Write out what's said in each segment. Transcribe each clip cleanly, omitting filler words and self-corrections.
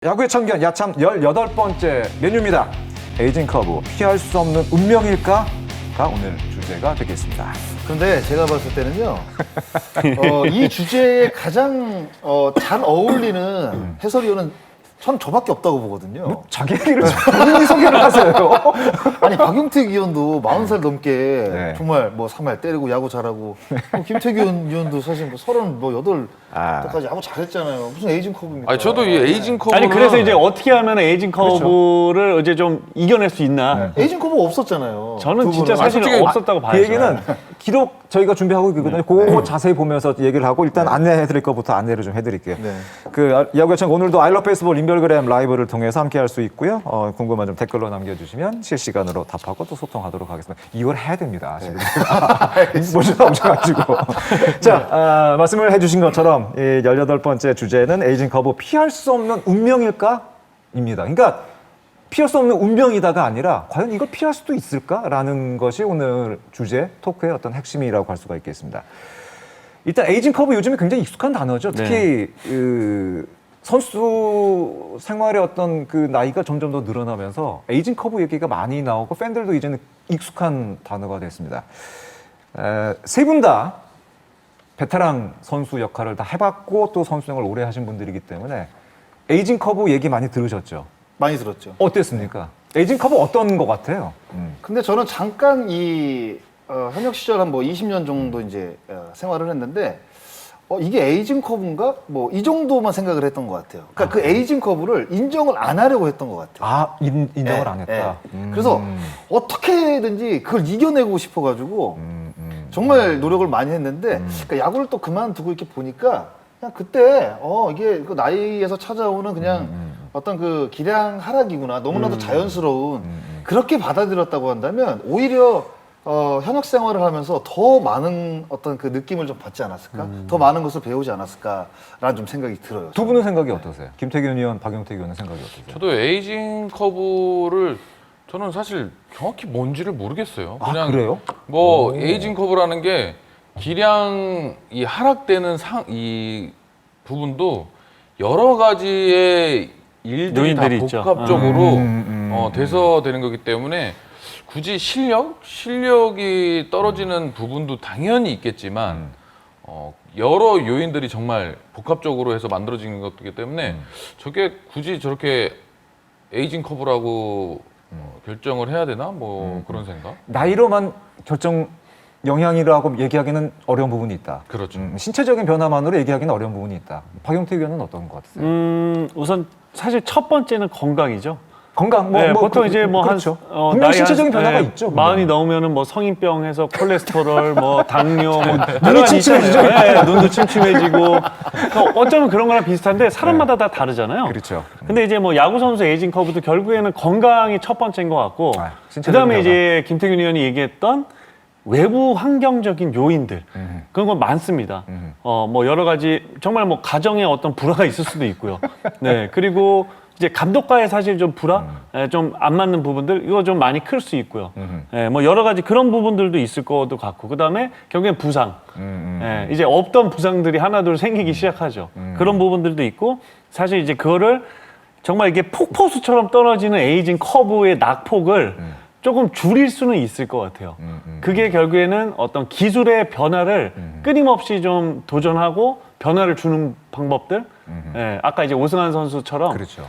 야구의 참견 야참 18번째 메뉴입니다. 에이징 커브 피할 수 없는 운명일까가 오늘 주제가 되겠습니다. 그런데 제가 봤을 때는요, 이 주제에 가장 잘 어울리는 해설위원은 저는 저밖에 없다고 보거든요. 자기 얘기를 본인이 소개를 하세요. 아니 박용택 위원도 40살 넘게 네. 정말 뭐 3할 때리고 야구 잘하고 김태균 위원도 사실 뭐 38까지 야구 잘했잖아요. 무슨 에이징 커브입니까? 아니 저도 이 에이징 커브는 아니 그래서 이제 어떻게 하면 에이징 커브를 이제 좀 이겨낼 수 있나? 에이징 커브 없었잖아요. 저는 진짜 사실 솔직히 없었다고 봐요. 그 얘기는 기록 저희가 준비하고 있거든요. 그거 자세히 보면서 얘기를 하고 일단 안내해드릴 것부터 안내를 좀 해드릴게요. 네. 그 야구의 참 오늘도 아이 러브 베이스볼 인별그램 라이브를 통해서 함께할 수 있고요. 궁금한 점 댓글로 남겨주시면 실시간으로 답하고 또 소통하도록 하겠습니다. 이걸 해야 됩니다. 지금 모시다 오셔가지고. 자, 말씀을 해주신 것처럼 이 18번째 주제는 에이징 커브 피할 수 없는 운명일까? 입니다. 그러니까 피할 수 없는 운명이다가 아니라 과연 이걸 피할 수도 있을까라는 것이 오늘 주제 토크의 어떤 핵심이라고 할 수가 있겠습니다. 일단 에이징 커브 요즘에 굉장히 익숙한 단어죠. 특히 그 선수 생활의 어떤 그 나이가 점점 더 늘어나면서 에이징 커브 얘기가 많이 나오고 팬들도 이제는 익숙한 단어가 됐습니다. 세 분 다 베테랑 선수 역할을 다 해봤고 또 선수 생활을 오래 하신 분들이기 때문에 에이징 커브 얘기 많이 들으셨죠? 많이 들었죠. 어땠습니까? 에이징 커브 어떤 것 같아요? 근데 저는 잠깐 이 현역 시절 한 뭐 20년 정도 이제 생활을 했는데 이게 에이징 커브인가? 뭐 이 정도만 생각을 했던 것 같아요. 그러니까 그 에이징 커브를 인정을 안 하려고 했던 것 같아요. 아, 인정을 네, 안 했다. 네. 그래서 어떻게든지 그걸 이겨내고 싶어가지고 정말 노력을 많이 했는데 그러니까 야구를 또 그만두고 이렇게 보니까 그냥 그때 이게 그 나이에서 찾아오는 그냥 어떤 그 기량 하락이구나. 너무나도 자연스러운 그렇게 받아들였다고 한다면 오히려 현역 생활을 하면서 더 많은 어떤 그 느낌을 좀 받지 않았을까? 더 많은 것을 배우지 않았을까라는 좀 생각이 들어요. 두 분은 생각이 어떠세요? 김태균 의원, 박용택 의원은 생각이 어떠세요? 저도 에이징 커브를 저는 사실 정확히 뭔지를 모르겠어요. 그냥 아, 그래요? 뭐 에이징 커브라는 게 기량이 하락되는 이 부분도 여러 가지의 일들이 다 요인들이 있죠. 복합적으로 돼서 되는 거기 때문에 굳이 실력이 떨어지는 부분도 당연히 있겠지만 여러 요인들이 정말 복합적으로 해서 만들어지는 것이기 때문에 저게 굳이 저렇게 에이징 커브라고 결정을 해야 되나? 뭐 그런 생각? 나이로만 결정 영향이라고 얘기하기는 어려운 부분이 있다. 그렇죠. 신체적인 변화만으로 얘기하기는 어려운 부분이 있다. 박용택 의원은 어떤 것 같으세요? 우선 사실 첫 번째는 건강이죠. 건강, 보통 이제 뭐 그렇죠. 한 분명히 신체적인 변화가 네, 있죠. 마흔이 넘으면은 뭐 성인병해서 콜레스테롤, 뭐 당뇨, 뭐 눈이 침침해지죠. 네, 눈도 침침해지고. 그러니까 어쩌면 그런 거랑 비슷한데 사람마다 다 다르잖아요. 그렇죠. 근데 이제 뭐 야구 선수 에이징 커브도 결국에는 건강이 첫 번째인 것 같고, 신체적인 그다음에 변화. 이제 김태균 의원이 얘기했던 외부 환경적인 요인들 그런 건 많습니다. 뭐 여러 가지 정말 뭐 가정에 어떤 불화가 있을 수도 있고요. 네, 그리고 이제 감독과의 사실 좀 불화, 좀 안 맞는 부분들 이거 좀 많이 클 수 있고요. 뭐 여러 가지 그런 부분들도 있을 것도 같고, 그 다음에 결국엔 부상, 이제 없던 부상들이 하나둘 생기기 시작하죠. 그런 부분들도 있고, 사실 이제 그거를 정말 이게 폭포수처럼 떨어지는 에이징 커브의 낙폭을 조금 줄일 수는 있을 것 같아요. 그게 결국에는 어떤 기술의 변화를 끊임없이 좀 도전하고 변화를 주는 방법들. 아까 이제 오승환 선수처럼 그렇죠.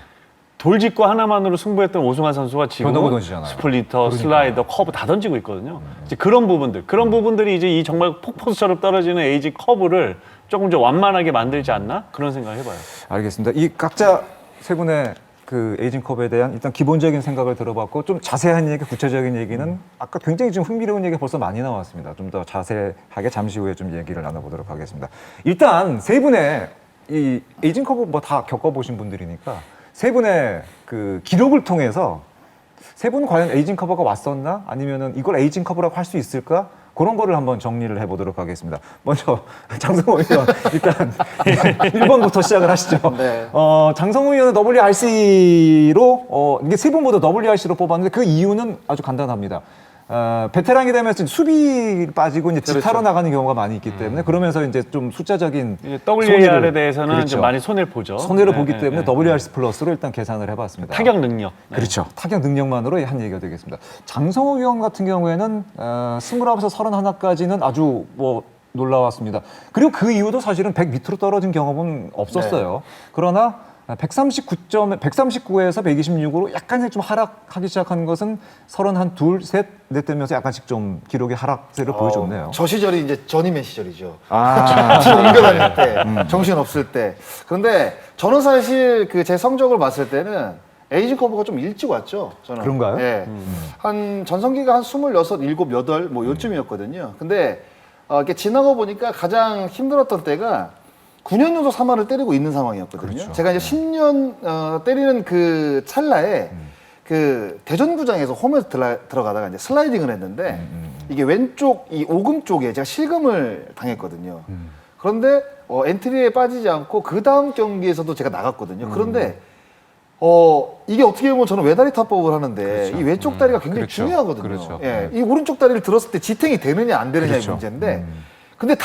돌직구 하나만으로 승부했던 오승환 선수가 지금 변화구 던지잖아요. 스플리터, 슬라이더, 커브 다 던지고 있거든요. 이제 그런 부분들이 이제 이 정말 폭포수처럼 떨어지는 에이징 커브를 조금 좀 완만하게 만들지 않나? 그런 생각 해봐요. 알겠습니다. 이 각자 세 분의 그 에이징 커브에 대한 일단 기본적인 생각을 들어봤고 좀 자세한 얘기, 구체적인 얘기는 아까 굉장히 좀 흥미로운 얘기가 벌써 많이 나왔습니다. 좀 더 자세하게 잠시 후에 좀 얘기를 나눠보도록 하겠습니다. 일단 세 분의 이 에이징 커브 뭐 다 겪어보신 분들이니까 세 분의 그 기록을 통해서 세 분은 과연 에이징 커브가 왔었나? 아니면은 이걸 에이징 커브라고 할 수 있을까? 그런 거를 한번 정리를 해보도록 하겠습니다. 먼저 장성호 의원 일단 1번부터 시작을 하시죠. 네. 장성호 의원은 WRC로 이게 세 분 모두 WRC로 뽑았는데 그 이유는 아주 간단합니다. 베테랑이 되면서 수비 빠지고 이제 지타로 그렇죠. 나가는 경우가 많이 있기 때문에 그러면서 이제 좀 숫자적인 이제 WAR에 손해를- 대해서는 그렇죠. 좀 많이 손해를 보죠. 손해를 네, 보기 네, 때문에 네. WRC 플러스로 일단 계산을 해봤습니다. 타격 능력. 네. 그렇죠. 타격 능력만으로 한 얘기가 되겠습니다. 장성호 위원 같은 경우에는 29에서 31까지는 아주 뭐 놀라웠습니다. 그리고 그 이후도 사실은 100 밑으로 떨어진 경험은 없었어요. 그러나 139에서 126으로 약간 좀 하락하기 시작한 것은 31, 2, 3, 넷 되면서 약간씩 좀 기록의 하락세를 보여줬네요. 저 시절이 이제 전임의 시절이죠. 아, 옮겨 다닐 때, 정신 없을 때. 그런데 저는 사실 그 제 성적을 봤을 때는 에이징 커브가 좀 일찍 왔죠. 저는. 그런가요? 예. 한 전성기가 한 26, 7, 8 뭐 요쯤이었거든요. 근데 이렇게 지나고 보니까 가장 힘들었던 때가 9년 연속 3할을 때리고 있는 상황이었거든요. 그렇죠. 제가 이제 10년 때리는 그 찰나에 그 대전구장에서 홈에서 들어가다가 이제 슬라이딩을 했는데 이게 왼쪽 이 오금 쪽에 제가 실금을 당했거든요. 그런데 엔트리에 빠지지 않고 그 다음 경기에서도 제가 나갔거든요. 그런데 이게 어떻게 보면 저는 외다리 타법을 하는데 그렇죠. 이 왼쪽 다리가 굉장히 그렇죠. 중요하거든요. 그렇죠. 예, 이 오른쪽 다리를 들었을 때 지탱이 되느냐 안 되느냐의 그렇죠. 문제인데 근데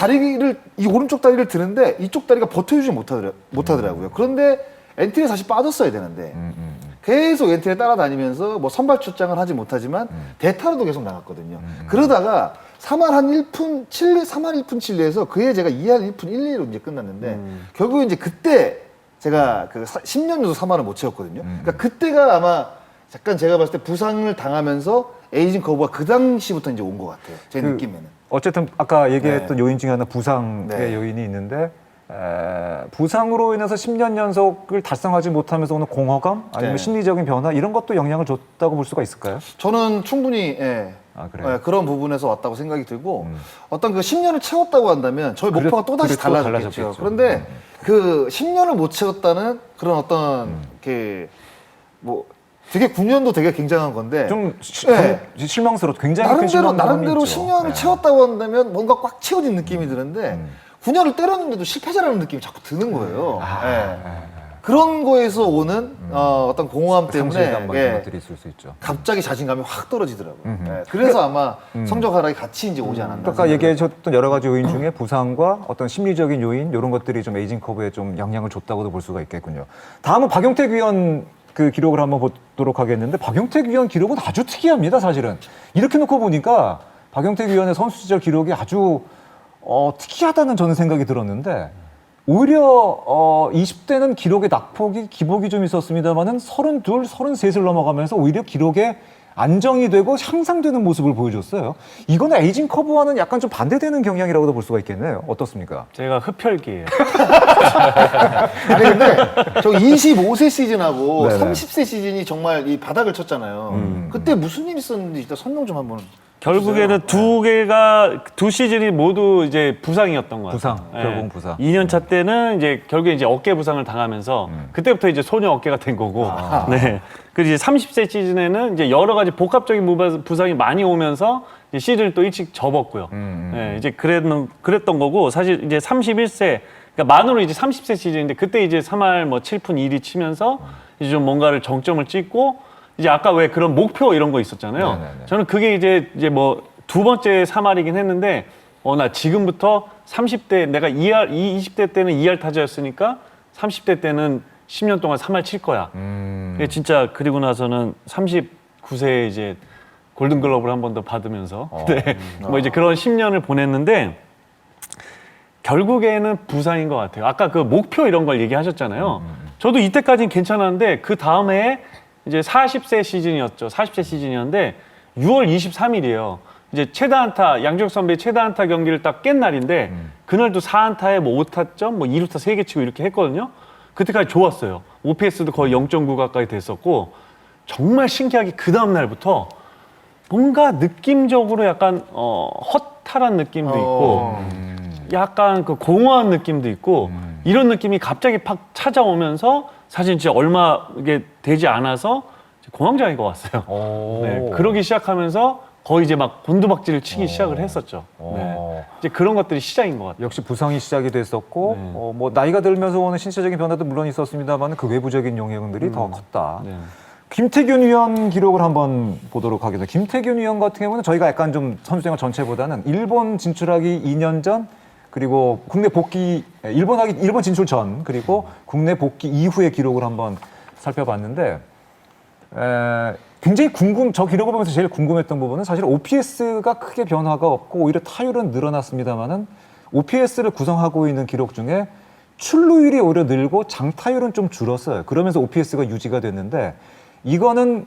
이 오른쪽 다리를 드는데 이쪽 다리가 버텨주지 못하더라고요. 그런데 엔트리에 다시 빠졌어야 되는데 계속 엔트리에 따라다니면서 뭐 선발 출장을 하지 못하지만 대타로도 계속 나갔거든요. 그러다가 3할 한 1분 7리, 3할 1분 7리에서 그해 제가 2할 1분 1리로 이제 끝났는데 결국 이제 그때 제가 그 10년 연속 3할을 못 채웠거든요. 그러니까 그때가 아마 약간 제가 봤을 때 부상을 당하면서 에이징 커브가 그 당시부터 이제 온 것 같아요. 제 느낌에는. 어쨌든 아까 얘기했던 요인 중에 하나 부상의 네. 요인이 있는데 부상으로 인해서 10년 연속을 달성하지 못하면서 오는 공허감 아니면 네. 심리적인 변화 이런 것도 영향을 줬다고 볼 수가 있을까요? 저는 충분히 아, 그래요? 예, 그런 부분에서 왔다고 생각이 들고 어떤 그 10년을 채웠다고 한다면 저희 목표가 또 다시 그래, 또 달라졌겠죠. 달라졌겠죠. 그런데 그 10년을 못 채웠다는 그런 어떤 뭐 되게 9년도 되게 굉장한 건데 좀 네. 실망스럽죠. 굉장히 큰 실망감이 나름대로 있죠. 10년을 네. 채웠다고 한다면 뭔가 꽉 채워진 느낌이 드는데 9년을 때렸는데도 실패자라는 느낌이 자꾸 드는 거예요. 예. 그런 거에서 오는 어떤 공허함 때문에 상실감 뭐 이런 예, 것들이 있을 수 있죠. 갑자기 자신감이 확 떨어지더라고요. 예, 그래서 아마 성적 하락이 같이 이제 오지 않았나. 아까 얘기해줬던 여러 가지 요인 중에 부상과 어떤 심리적인 요인 이런 것들이 좀 에이징 커브에 좀 영향을 줬다고도 볼 수가 있겠군요. 다음은 박용택 위원 그 기록을 한번 보도록 하겠는데 박용택 위원 기록은 아주 특이합니다. 사실은 이렇게 놓고 보니까 박용택 위원의 선수 시절 기록이 아주 특이하다는 저는 생각이 들었는데 오히려 20대는 기록의 낙폭이 기복이 좀 있었습니다만은 32, 33을 넘어가면서 오히려 기록에 안정이 되고 향상되는 모습을 보여줬어요. 이거는 에이징 커브와는 약간 좀 반대되는 경향이라고도 볼 수가 있겠네요. 어떻습니까? 제가 흡혈귀예요. 아니 근데 저 25세 시즌하고 네네. 30세 시즌이 정말 이 바닥을 쳤잖아요. 그때 무슨 일이 있었는지 일단 설명 좀 한번. 결국에는 두 시즌이 모두 이제 부상이었던 것 같아요. 부상, 결국은 부상. 2년 차 때는 이제 결국에 이제 어깨 부상을 당하면서 그때부터 이제 소녀 어깨가 된 거고. 네. 그리고 이제 30세 시즌에는 이제 여러 가지 복합적인 부상이 많이 오면서 이제 시즌을 또 일찍 접었고요. 네, 이제 그랬던 거고 사실 이제 31세 그러니까 만으로 이제 30세 시즌인데 그때 이제 3할 뭐 7푼 1위 치면서 이제 좀 뭔가를 정점을 찍고 이제 아까 왜 그런 목표 이런 거 있었잖아요. 네네네. 저는 그게 이제 뭐 두 번째 3할이긴 했는데 나 지금부터 30대 내가 20대 때는 2할 타자였으니까 30대 때는 10년 동안 3할 칠 거야. 이게 진짜 그리고 나서는 39세에 이제 골든글러브를 한 번 더 받으면서 네. 뭐 이제 그런 10년을 보냈는데 결국에는 부상인 것 같아요. 아까 그 목표 이런 걸 얘기하셨잖아요. 저도 이때까지는 괜찮았는데 그 다음에 이제 40세 시즌이었죠. 40세 시즌이었는데 6월 23일이에요. 이제 최다 안타, 양준혁 선배의 최다 안타 경기를 딱 깬 날인데 그날도 4안타에 뭐 5타점, 뭐 2루타 3개 치고 이렇게 했거든요. 그때까지 좋았어요. OPS도 거의 0.9 가까이 됐었고 정말 신기하게 그 다음 날부터 뭔가 느낌적으로 약간 허탈한 느낌도 있고 약간 그 공허한 느낌도 있고 이런 느낌이 갑자기 팍 찾아오면서 사실 진짜 얼마 이게 되지 않아서 공황장애가 왔어요. 네, 그러기 시작하면서 거의 이제 막 곤두박질을 치기 시작을 했었죠. 네. 이제 그런 것들이 시작인 것 같아요. 역시 부상이 시작이 됐었고 네. 뭐 나이가 들면서 오는 신체적인 변화도 물론 있었습니다만 그 외부적인 영향들이 더 컸다. 네. 김태균 위원 기록을 한번 보도록 하겠습니다. 김태균 위원 같은 경우는 저희가 약간 좀 선수 생활 전체보다는 일본 진출하기 2년 전 그리고 국내 복귀 일본 진출 전 그리고 국내 복귀 이후의 기록을 한번 살펴봤는데 굉장히 저 기록을 보면서 제일 궁금했던 부분은 사실 OPS가 크게 변화가 없고 오히려 타율은 늘어났습니다만은 OPS를 구성하고 있는 기록 중에 출루율이 오히려 늘고 장타율은 좀 줄었어요. 그러면서 OPS가 유지가 됐는데 이거는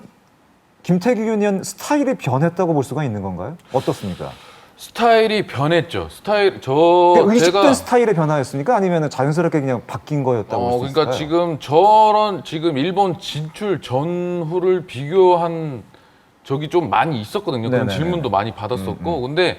김태균 위원 스타일이 변했다고 볼 수가 있는 건가요? 어떻습니까? 스타일이 변했죠. 그러니까 의식된 제가 스타일의 변화였습니까? 아니면 자연스럽게 그냥 바뀐 거였다고 볼 수 있을까요? 그러니까 지금 일본 진출 전후를 비교한 적이 좀 많이 있었거든요. 그런 네네네. 질문도 많이 받았었고, 근데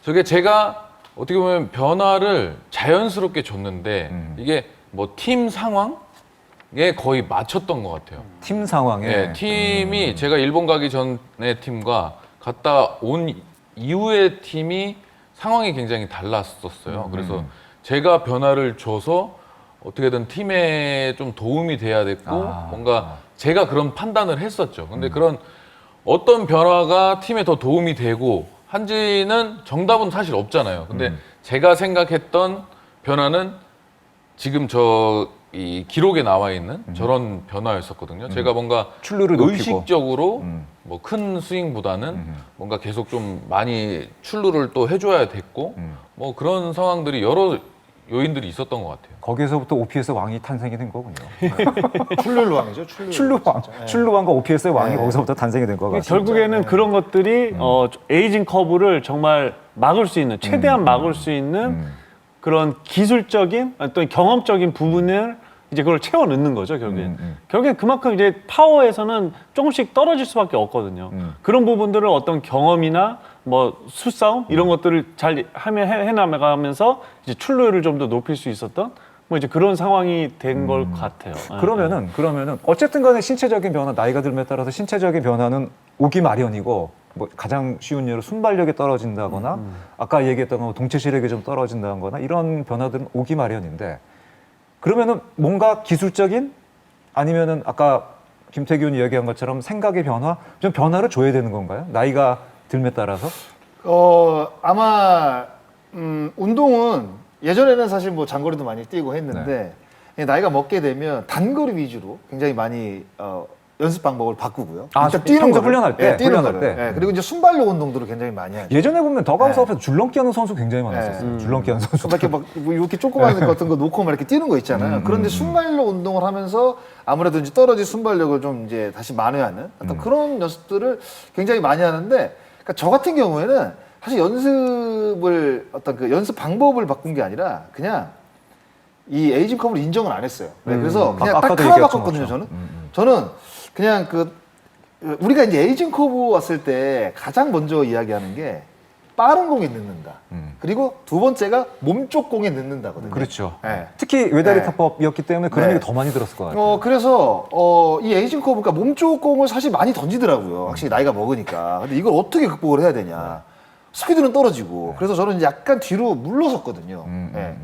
저게 제가 어떻게 보면 변화를 자연스럽게 줬는데 이게 뭐 팀 상황에 거의 맞췄던 것 같아요. 팀 상황에 네, 팀이 제가 일본 가기 전의 팀과 갔다 온 이후의 팀이 상황이 굉장히 달랐었어요. 그래서 제가 변화를 줘서 어떻게든 팀에 좀 도움이 돼야 됐고 뭔가 제가 그런 판단을 했었죠. 근데 그런 어떤 변화가 팀에 더 도움이 되고 한지는 정답은 사실 없잖아요. 근데 제가 생각했던 변화는 지금 이 기록에 나와 있는 저런 변화였었거든요. 제가 뭔가 출루를 높이고. 의식적으로 뭐 큰 스윙보다는 뭔가 계속 좀 많이 출루를 또 해줘야 됐고 뭐 그런 상황들이 여러 요인들이 있었던 것 같아요. 거기에서부터 OPS 왕이 탄생이 된 거군요. 출루율 왕이죠. 출루왕과 OPS의 왕이 네. 거기서부터 탄생이 된 것 같습니다. 결국에는 그런 것들이 에이징 커브를 정말 막을 수 있는 최대한 막을 수 있는 그런 기술적인 어떤 경험적인 부분을 이제 그걸 채워 넣는 거죠, 결국엔. 결국엔 그만큼 이제 파워에서는 조금씩 떨어질 수밖에 없거든요. 그런 부분들을 어떤 경험이나 뭐 수싸움 이런 것들을 잘 해나가면서 이제 출루율을 좀 더 높일 수 있었던 뭐 이제 그런 상황이 된 걸 같아요. 그러면은 어쨌든 간에 신체적인 변화, 나이가 들에 따라서 신체적인 변화는 오기 마련이고 뭐 가장 쉬운 예로 순발력이 떨어진다거나 아까 얘기했던 거 동체 시력이 좀 떨어진다거나 이런 변화들은 오기 마련인데 그러면은 뭔가 기술적인 아니면은 아까 김태균이 얘기한 것처럼 생각의 변화, 좀 변화를 줘야 되는 건가요? 나이가 들에 따라서? 아마 운동은 예전에는 사실 뭐 장거리도 많이 뛰고 했는데 나이가 먹게 되면 단거리 위주로 굉장히 많이 연습 방법을 바꾸고요. 일단 평소 훈련할 때, 뛰는 훈련할 거를. 때. 예, 그리고 이제 순발력 운동들을 굉장히 많이 하죠. 예전에 보면 더가우스 앞에서 줄넘기 하는 선수 굉장히 많았었어요. 줄넘기 하는 선수. 이렇게 막 이렇게 조그만 것 같은 거 놓고 막 이렇게 뛰는 거 있잖아요. 그런데 순발력 운동을 하면서 아무래도 이제 떨어진 순발력을 좀 이제 다시 만회하는 어떤 그런 연습들을 굉장히 많이 하는데, 그러니까 저 같은 경우에는 사실 연습을 어떤 그 연습 방법을 바꾼 게 아니라 그냥 이 에이징 커브를 인정을 안 했어요. 네, 그래서 그냥 딱 아까도 하나 얘기했던 바꿨거든요. 것처럼. 저는 그냥 우리가 이제 에이징 커브 왔을 때 가장 먼저 이야기하는 게 빠른 공에 넣는다. 그리고 두 번째가 몸쪽 공에 넣는다거든요. 그렇죠. 네. 특히 외다리 네. 타법이었기 때문에 그런 네. 얘기 더 많이 들었을 것 같아요. 그래서 이 에이징 커브, 그러니까 몸쪽 공을 사실 많이 던지더라고요. 확실히 나이가 먹으니까. 근데 이걸 어떻게 극복을 해야 되냐. 스피드는 떨어지고. 그래서 저는 이제 약간 뒤로 물러섰거든요. 네.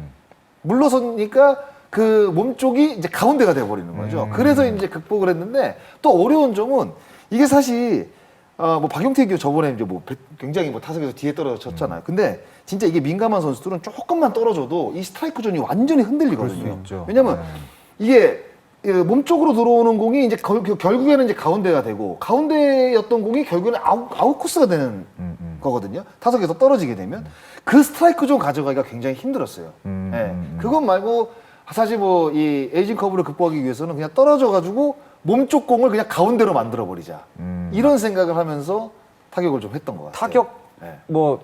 물러서니까 그 몸쪽이 이제 가운데가 돼버리는 거죠. 그래서 이제 극복을 했는데 또 어려운 점은 이게 사실 뭐 박용택이 저번에 이제 뭐 굉장히 뭐 타석에서 뒤에 떨어져 쳤잖아요. 근데 진짜 이게 민감한 선수들은 조금만 떨어져도 이 스트라이크 존이 완전히 흔들리거든요. 그럴 수 있죠. 왜냐면 이게 몸쪽으로 들어오는 공이 이제 결국에는 이제 가운데가 되고 가운데였던 공이 결국에는 아웃 코스가 되는 거거든요. 타석에서 떨어지게 되면 그 스트라이크 존 가져가기가 굉장히 힘들었어요. 그것 말고 사실 뭐 이 에이징 커브를 극복하기 위해서는 그냥 떨어져가지고 몸쪽 공을 그냥 가운데로 만들어 버리자. 이런 생각을 하면서 타격을 좀 했던 것 같아요. 타격 네. 뭐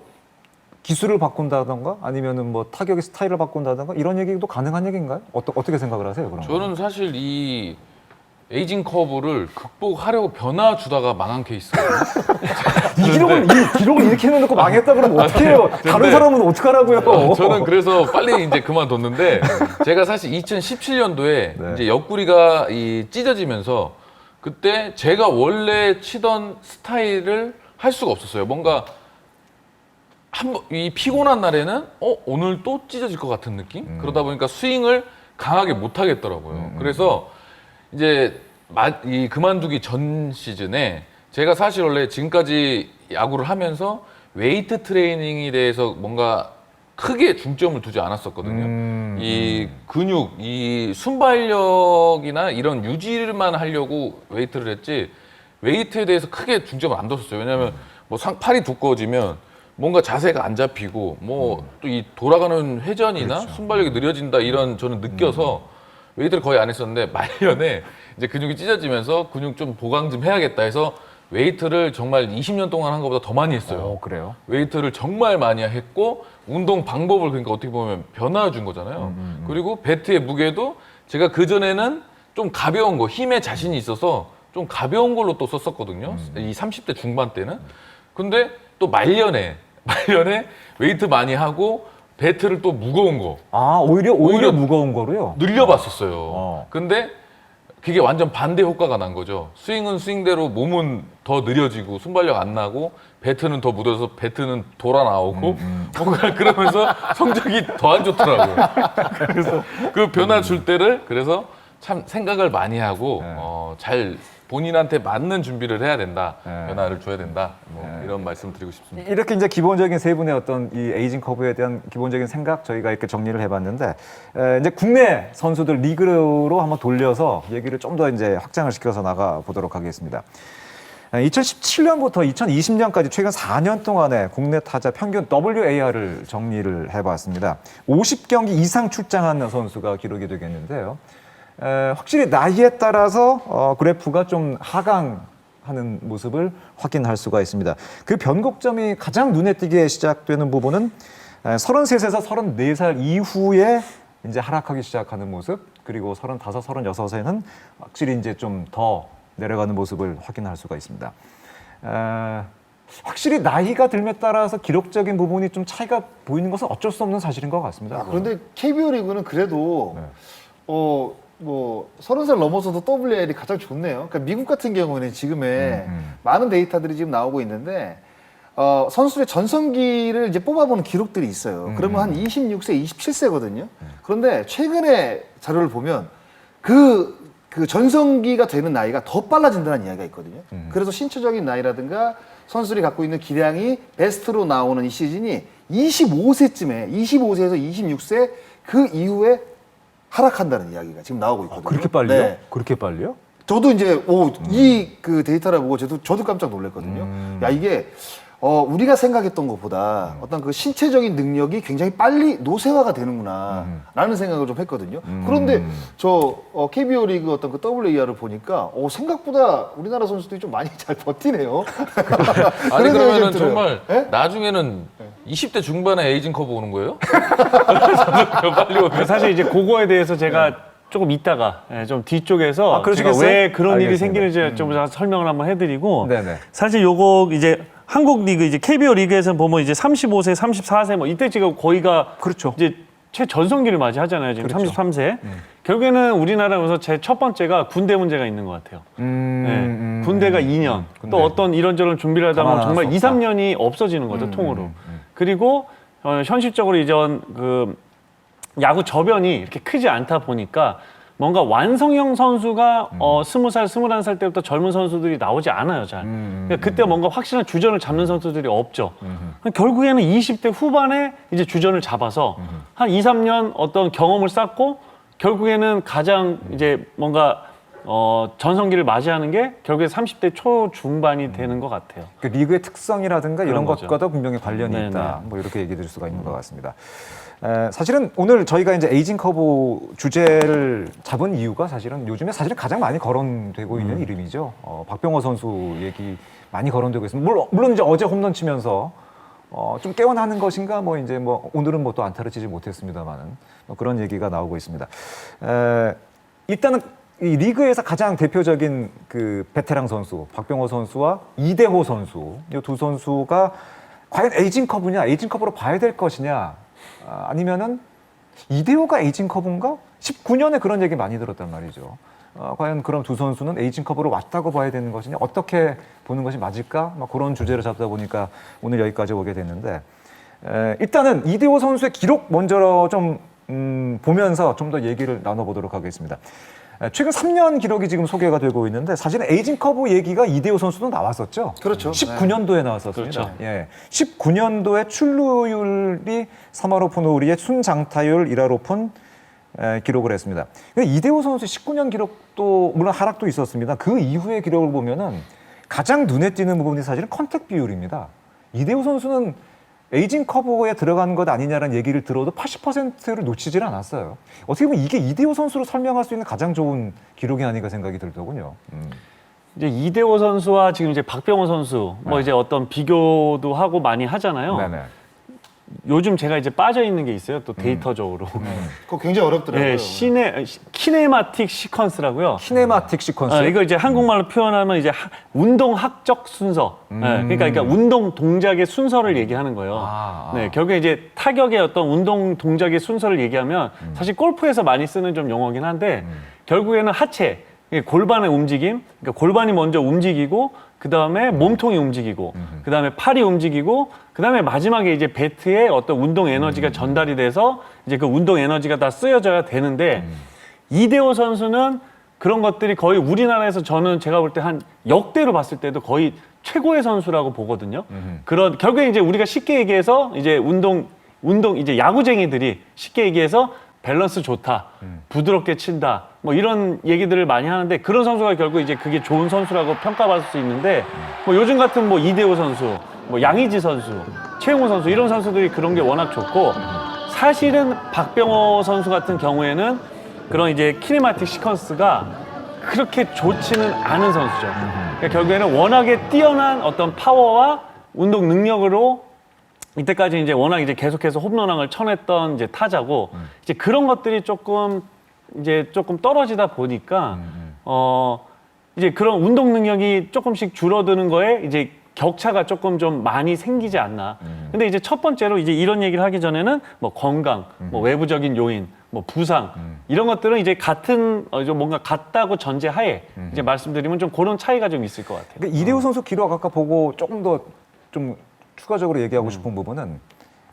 기술을 바꾼다던가 아니면은 뭐 타격의 스타일을 바꾼다던가 이런 얘기도 가능한 얘기인가요? 어떻게 생각을 하세요? 그런 거? 저는 사실 이 에이징 커브를 극복하려고 변화 주다가 망한 케이스거든요. 이 기록을 이렇게 해놓고 망했다 그러면 어떻게 해요? 다른 사람은 어떡하라고요? 저는 그래서 빨리 이제 그만뒀는데 제가 사실 2017년도에 네. 이제 옆구리가 찢어지면서 그때 제가 원래 치던 스타일을 할 수가 없었어요. 뭔가 이 피곤한 날에는 오늘 또 찢어질 것 같은 느낌? 그러다 보니까 스윙을 강하게 못 하겠더라고요. 그래서 이제 이 그만두기 전 시즌에 제가 사실 원래 지금까지 야구를 하면서 웨이트 트레이닝에 대해서 뭔가 크게 중점을 두지 않았었거든요. 이 근육, 이 순발력이나 이런 유지만 하려고 웨이트를 했지 웨이트에 대해서 크게 중점을 안 뒀었어요. 왜냐하면 뭐 팔이 두꺼워지면 뭔가 자세가 안 잡히고 뭐 또 이 돌아가는 회전이나 순발력이 느려진다 이런 저는 느껴서 웨이트를 거의 안 했었는데 말년에 이제 근육이 찢어지면서 근육 좀 보강 좀 해야겠다 해서 웨이트를 정말 20년 동안 한 것보다 더 많이 했어요. 그래요? 웨이트를 정말 많이 했고 운동 방법을 그러니까 어떻게 보면 변화해 준 거잖아요. 그리고 배트의 무게도 제가 그전에는 좀 가벼운 거, 힘에 자신이 있어서 좀 가벼운 걸로 또 썼었거든요. 이 30대 중반 때는. 근데 또 말년에 웨이트 많이 하고 배트를 또 무거운 거 아, 오히려 무거운 거로요? 늘려봤었어요. 근데 그게 완전 반대 효과가 난 거죠. 스윙은 스윙대로 몸은 더 느려지고 순발력 안 나고 배트는 더 묻어서 배트는 돌아 나오고 뭔가 그러면서 성적이 더 안 좋더라고요. 그래서 그 변화 줄 때를 그래서 참 생각을 많이 하고 잘 본인한테 맞는 준비를 해야 된다. 변화를 줘야 된다. 뭐 이런 말씀 드리고 싶습니다. 이렇게 이제 기본적인 세 분의 어떤 이 에이징 커브에 대한 기본적인 생각 저희가 이렇게 정리를 해봤는데 이제 국내 선수들 리그로 한번 돌려서 얘기를 좀 더 이제 확장을 시켜서 나가 보도록 하겠습니다. 2017년부터 2020년까지 최근 4년 동안의 국내 타자 평균 WAR을 정리를 해봤습니다. 50경기 이상 출장한 선수가 기록이 되겠는데요. 확실히 나이에 따라서 그래프가 좀 하강하는 모습을 확인할 수가 있습니다. 그 변곡점이 가장 눈에 띄게 시작되는 부분은 33에서 34살 이후에 이제 하락하기 시작하는 모습, 그리고 35, 36에는 확실히 이제 좀 더 내려가는 모습을 확인할 수가 있습니다. 확실히 나이가 들에 따라서 기록적인 부분이 좀 차이가 보이는 것은 어쩔 수 없는 사실인 것 같습니다. 그런데 KBO 리그는 그래도 뭐 30살 넘어서도 WL이 가장 좋네요. 그러니까 미국 같은 경우는 지금에 많은 데이터들이 지금 나오고 있는데 선수의 전성기를 이제 뽑아보는 기록들이 있어요. 그러면 한 26세, 27세거든요. 그런데 최근에 자료를 보면 그 전성기가 되는 나이가 더 빨라진다는 이야기가 있거든요. 그래서 신체적인 나이라든가 선수들이 갖고 있는 기량이 베스트로 나오는 이 시즌이 25세쯤에 25세에서 26세 그 이후에 하락한다는 이야기가 지금 나오고 있거든요. 그렇게 빨리요? 네. 그렇게 빨리요? 저도 이제 이 그 데이터를 보고 저도 깜짝 놀랐거든요. 야, 이게 우리가 생각했던 것보다 어떤 그 신체적인 능력이 굉장히 빨리 노쇠화가 되는구나 라는 생각을 좀 했거든요. 그런데 저 KBO 리그 어떤 그 WAR을 보니까 생각보다 우리나라 선수들이 좀 많이 잘 버티네요. 아니 그런 생각이 그러면은 좀 들어요. 정말 예? 나중에는 20대 중반에 에이징 커브 오는 거예요? 빨리 오면 사실 이제 그거에 대해서 제가 조금 이따가 좀 뒤쪽에서 제가 그러시겠어요? 왜 그런 일이 알겠습니다. 생기는지 좀 설명을 한번 해드리고 네네. 사실 요거 이제 한국 리그 이제 KBO 리그에서 보면 이제 35세, 34세 뭐 이때 지금 거의가 그렇죠. 이제 최전성기를 맞이하잖아요. 지금 그렇죠. 33세. 결국에는 우리나라에서 제 첫 번째가 군대 문제가 있는 것 같아요. 네. 군대가 2년. 군대. 또 어떤 이런저런 준비를 하다 보면 가만 정말 안 2, 썼다. 3년이 없어지는 거죠, 통으로. 그리고 현실적으로 이전 그 야구 저변이 이렇게 크지 않다 보니까 뭔가 완성형 선수가 20살, 21살 때부터 젊은 선수들이 나오지 않아요, 잘. 그러니까 그때 뭔가 확실한 주전을 잡는 선수들이 없죠. 결국에는 20대 후반에 이제 주전을 잡아서 한 2, 3년 어떤 경험을 쌓고 결국에는 가장 이제 뭔가 전성기를 맞이하는 게 결국에 30대 초중반이 되는 것 같아요. 그 리그의 특성이라든가 이런 그런 거죠. 것과도 분명히 관련이 네네. 있다. 뭐 이렇게 얘기 드릴 수가 있는 것 같습니다. 사실은 오늘 저희가 이제 에이징 커브 주제를 잡은 이유가 사실은 요즘에 사실은 가장 많이 거론되고 있는 이름이죠. 박병호 선수 얘기 많이 거론되고 있습니다. 물론 이제 어제 홈런 치면서 좀 깨어나는 것인가 뭐 이제 뭐 오늘은 뭐 또 안타를 치지 못했습니다만은 뭐 그런 얘기가 나오고 있습니다. 일단은 이 리그에서 가장 대표적인 그 베테랑 선수 박병호 선수와 이대호 선수 이 두 선수가 과연 에이징 커브냐 에이징 커브로 봐야 될 것이냐 아니면은 이대호가 에이징 커브인가 19년에 그런 얘기 많이 들었단 말이죠. 과연 그럼 두 선수는 에이징 커브로 왔다고 봐야 되는 것이냐 어떻게 보는 것이 맞을까 막 그런 주제를 잡다 보니까 오늘 여기까지 오게 됐는데 일단은 이대호 선수의 기록 먼저 좀 보면서 좀 더 얘기를 나눠보도록 하겠습니다. 최근 3년 기록이 지금 소개가 되고 있는데 사실은 에이징 커브 얘기가 이대호 선수도 나왔었죠. 그렇죠. 19년도에 나왔었습니다. 그렇죠. 예. 19년도에 출루율이 3할 오픈 5리에 순장타율 1할 오픈 기록을 했습니다. 이대호 선수 19년 기록도 물론 하락도 있었습니다. 그 이후의 기록을 보면은 가장 눈에 띄는 부분이 사실은 컨택 비율입니다. 이대호 선수는 에이징 커브에 들어간 것 아니냐라는 얘기를 들어도 80%를 놓치질 않았어요. 어떻게 보면 이게 이대호 선수로 설명할 수 있는 가장 좋은 기록이 아닌가 생각이 들더군요. 이제 이대호 선수와 지금 이제 박병호 선수 뭐 이제 어떤 비교도 하고 많이 하잖아요. 네네. 요즘 제가 이제 빠져 있는 게 있어요. 또 데이터적으로. 그거 굉장히 어렵더라고요. 네, 키네마틱 시퀀스라고요. 키네마틱 시퀀스. 이거 이제 한국말로 표현하면 이제 운동학적 순서. 네, 그러니까 운동 동작의 순서를 얘기하는 거예요. 네, 결국에 이제 타격의 어떤 운동 동작의 순서를 얘기하면 사실 골프에서 많이 쓰는 좀 용어긴 한데 결국에는 하체, 골반의 움직임, 그러니까 골반이 먼저 움직이고 그 다음에 몸통이 움직이고 그 다음에 팔이 움직이고 그 다음에 마지막에 이제 배트에 어떤 운동 에너지가 전달이 돼서 이제 그 운동 에너지가 다 쓰여져야 되는데 이대호 선수는 그런 것들이 거의 우리나라에서 저는 제가 볼 때 한 역대로 봤을 때도 거의 최고의 선수라고 보거든요. 그런 결국에 이제 우리가 쉽게 얘기해서 이제 운동 이제 야구쟁이들이 쉽게 얘기해서 밸런스 좋다, 부드럽게 친다, 뭐 이런 얘기들을 많이 하는데 그런 선수가 결국 이제 그게 좋은 선수라고 평가받을 수 있는데 뭐 요즘 같은 뭐 이대호 선수, 뭐 양의지 선수, 최용호 선수 이런 선수들이 그런 게 워낙 좋고 사실은 박병호 선수 같은 경우에는 그런 이제 키네마틱 시퀀스가 그렇게 좋지는 않은 선수죠. 그러니까 결국에는 워낙에 뛰어난 어떤 파워와 운동 능력으로 이때까지 이제 워낙 이제 계속해서 홈런왕을 쳐냈던 이제 타자고 이제 그런 것들이 조금 떨어지다 보니까 이제 그런 운동 능력이 조금씩 줄어드는 거에 이제 격차가 조금 좀 많이 생기지 않나. 근데 이제 첫 번째로 이제 이런 얘기를 하기 전에는 뭐 건강, 뭐 외부적인 요인, 뭐 부상 이런 것들은 이제 같은 좀 뭔가 같다고 전제하에 이제 말씀드리면 좀 그런 차이가 좀 있을 것 같아요. 그러니까 이대호 선수 기록 아까 보고 조금 더 좀 추가적으로 얘기하고 싶은 부분은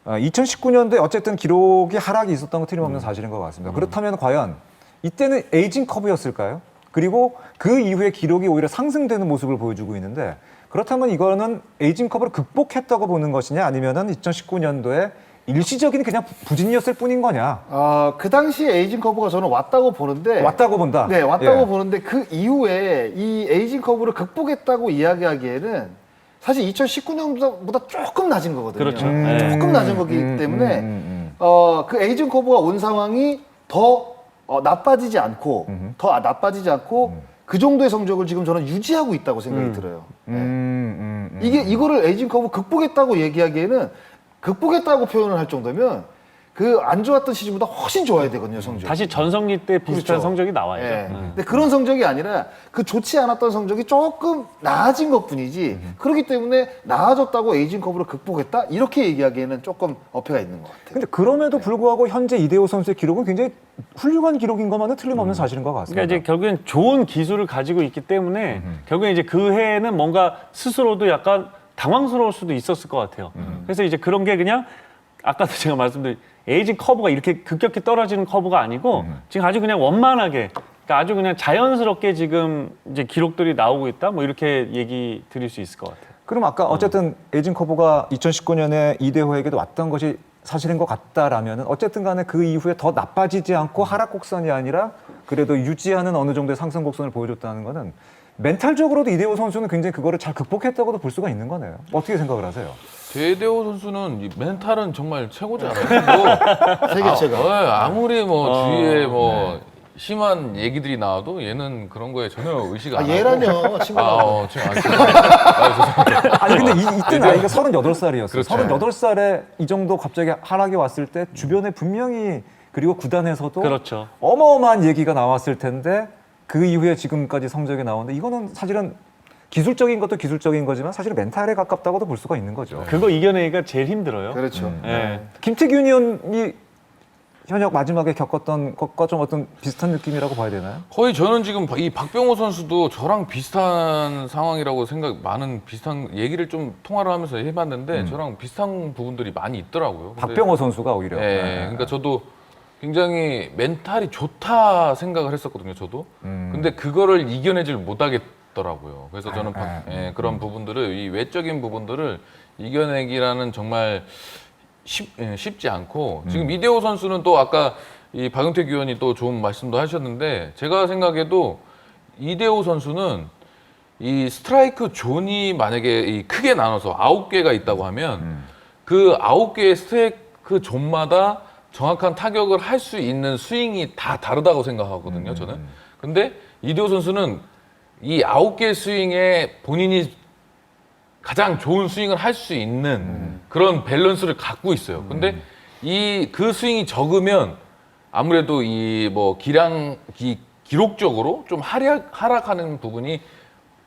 2019년도에 어쨌든 기록이 하락이 있었던 건 틀림없는 사실인 것 같습니다. 그렇다면 과연 이때는 에이징 커브였을까요? 그리고 그 이후에 기록이 오히려 상승되는 모습을 보여주고 있는데 그렇다면 이거는 에이징 커브를 극복했다고 보는 것이냐 아니면은 2019년도에 일시적인 그냥 부진이었을 뿐인 거냐? 그 당시 에이징 커브가 저는 왔다고 보는데 왔다고 본다. 네, 왔다고 예. 보는데 그 이후에 이 에이징 커브를 극복했다고 이야기하기에는 사실 2019년보다 조금 낮은 거거든요. 그렇죠. 조금 낮은 거기 때문에 그 에이징 커브가 온 상황이 더 나빠지지 않고 그 정도의 성적을 지금 저는 유지하고 있다고 생각이 들어요. 이거를 에이징 커브 극복했다고 얘기하기에는 극복했다고 표현을 할 정도면 그 안 좋았던 시즌보다 훨씬 좋아야 되거든요, 성적이. 다시 전성기 때 비슷한 그렇죠. 성적이 나와야죠. 예. 근데 그런 성적이 아니라 그 좋지 않았던 성적이 조금 나아진 것뿐이지 그렇기 때문에 나아졌다고 에이징 커브를 극복했다 이렇게 얘기하기에는 조금 어폐가 있는 것 같아요. 근데 그럼에도 불구하고 현재 이대호 선수의 기록은 굉장히 훌륭한 기록인 것만은 틀림없는 사실인 것 같습니다. 그러니까 이제 결국엔 좋은 기술을 가지고 있기 때문에 결국엔 이제 그 해에는 뭔가 스스로도 약간 당황스러울 수도 있었을 것 같아요. 그래서 이제 그런 게 그냥 아까도 제가 말씀드린 에이징 커브가 이렇게 급격히 떨어지는 커브가 아니고 지금 아주 그냥 원만하게 그러니까 아주 그냥 자연스럽게 지금 이제 기록들이 나오고 있다 뭐 이렇게 얘기 드릴 수 있을 것 같아요. 그럼 아까 어쨌든 에이징 커브가 2019년에 이대호에게도 왔던 것이 사실인 것 같다라면은 어쨌든 간에 그 이후에 더 나빠지지 않고 하락 곡선이 아니라 그래도 유지하는 어느 정도의 상승 곡선을 보여줬다는 거는 멘탈적으로도 이대호 선수는 굉장히 그거를 잘 극복했다고도 볼 수가 있는 거네요. 어떻게 생각을 하세요? 이대호 선수는 이 멘탈은 정말 최고지 않아요? 세계 최가. 아무리 뭐 주위에 뭐 심한 얘기들이 나와도 얘는 그런 거에 전혀 의식 안 하고. 얘라뇨, 친구가. 지금 죄송합니다. 아니 근데 이때 나이가 38살이었어요. 그렇죠. 38살에 이 정도 갑자기 하락이 왔을 때 주변에 분명히 그리고 구단에서도 그렇죠. 어마어마한 얘기가 나왔을 텐데 그 이후에 지금까지 성적이 나오는데 이거는 사실은 기술적인 것도 기술적인 거지만 사실은 멘탈에 가깝다고도 볼 수가 있는 거죠. 그거 이겨내기가 제일 힘들어요. 그렇죠. 예. 김태균 의원이 현역 마지막에 겪었던 것과 좀 어떤 비슷한 느낌이라고 봐야 되나요? 거의 저는 지금 이 박병호 선수도 저랑 비슷한 상황이라고 많은 비슷한 얘기를 좀 통화를 하면서 해봤는데 저랑 비슷한 부분들이 많이 있더라고요. 근데 박병호 선수가 오히려. 예, 그러니까 저도 굉장히 멘탈이 좋다 생각을 했었거든요, 저도. 근데 그거를 이겨내질 못하겠더라고요. 그래서 저는 그런 부분들을, 이 외적인 부분들을 이겨내기라는 정말 쉽지 않고, 지금 이대호 선수는 또 아까 이 박용택 위원이 또 좋은 말씀도 하셨는데, 제가 생각해도 이대호 선수는 이 스트라이크 존이 만약에 이 크게 나눠서 9개가 있다고 하면 그 9개의 스트라이크 존마다 정확한 타격을 할 수 있는 스윙이 다 다르다고 생각하거든요, 저는. 근데 이대호 선수는 이 9개 스윙에 본인이 가장 좋은 스윙을 할 수 있는 그런 밸런스를 갖고 있어요. 근데 그 스윙이 적으면 아무래도 이 뭐 기록적으로 좀 하락하는 부분이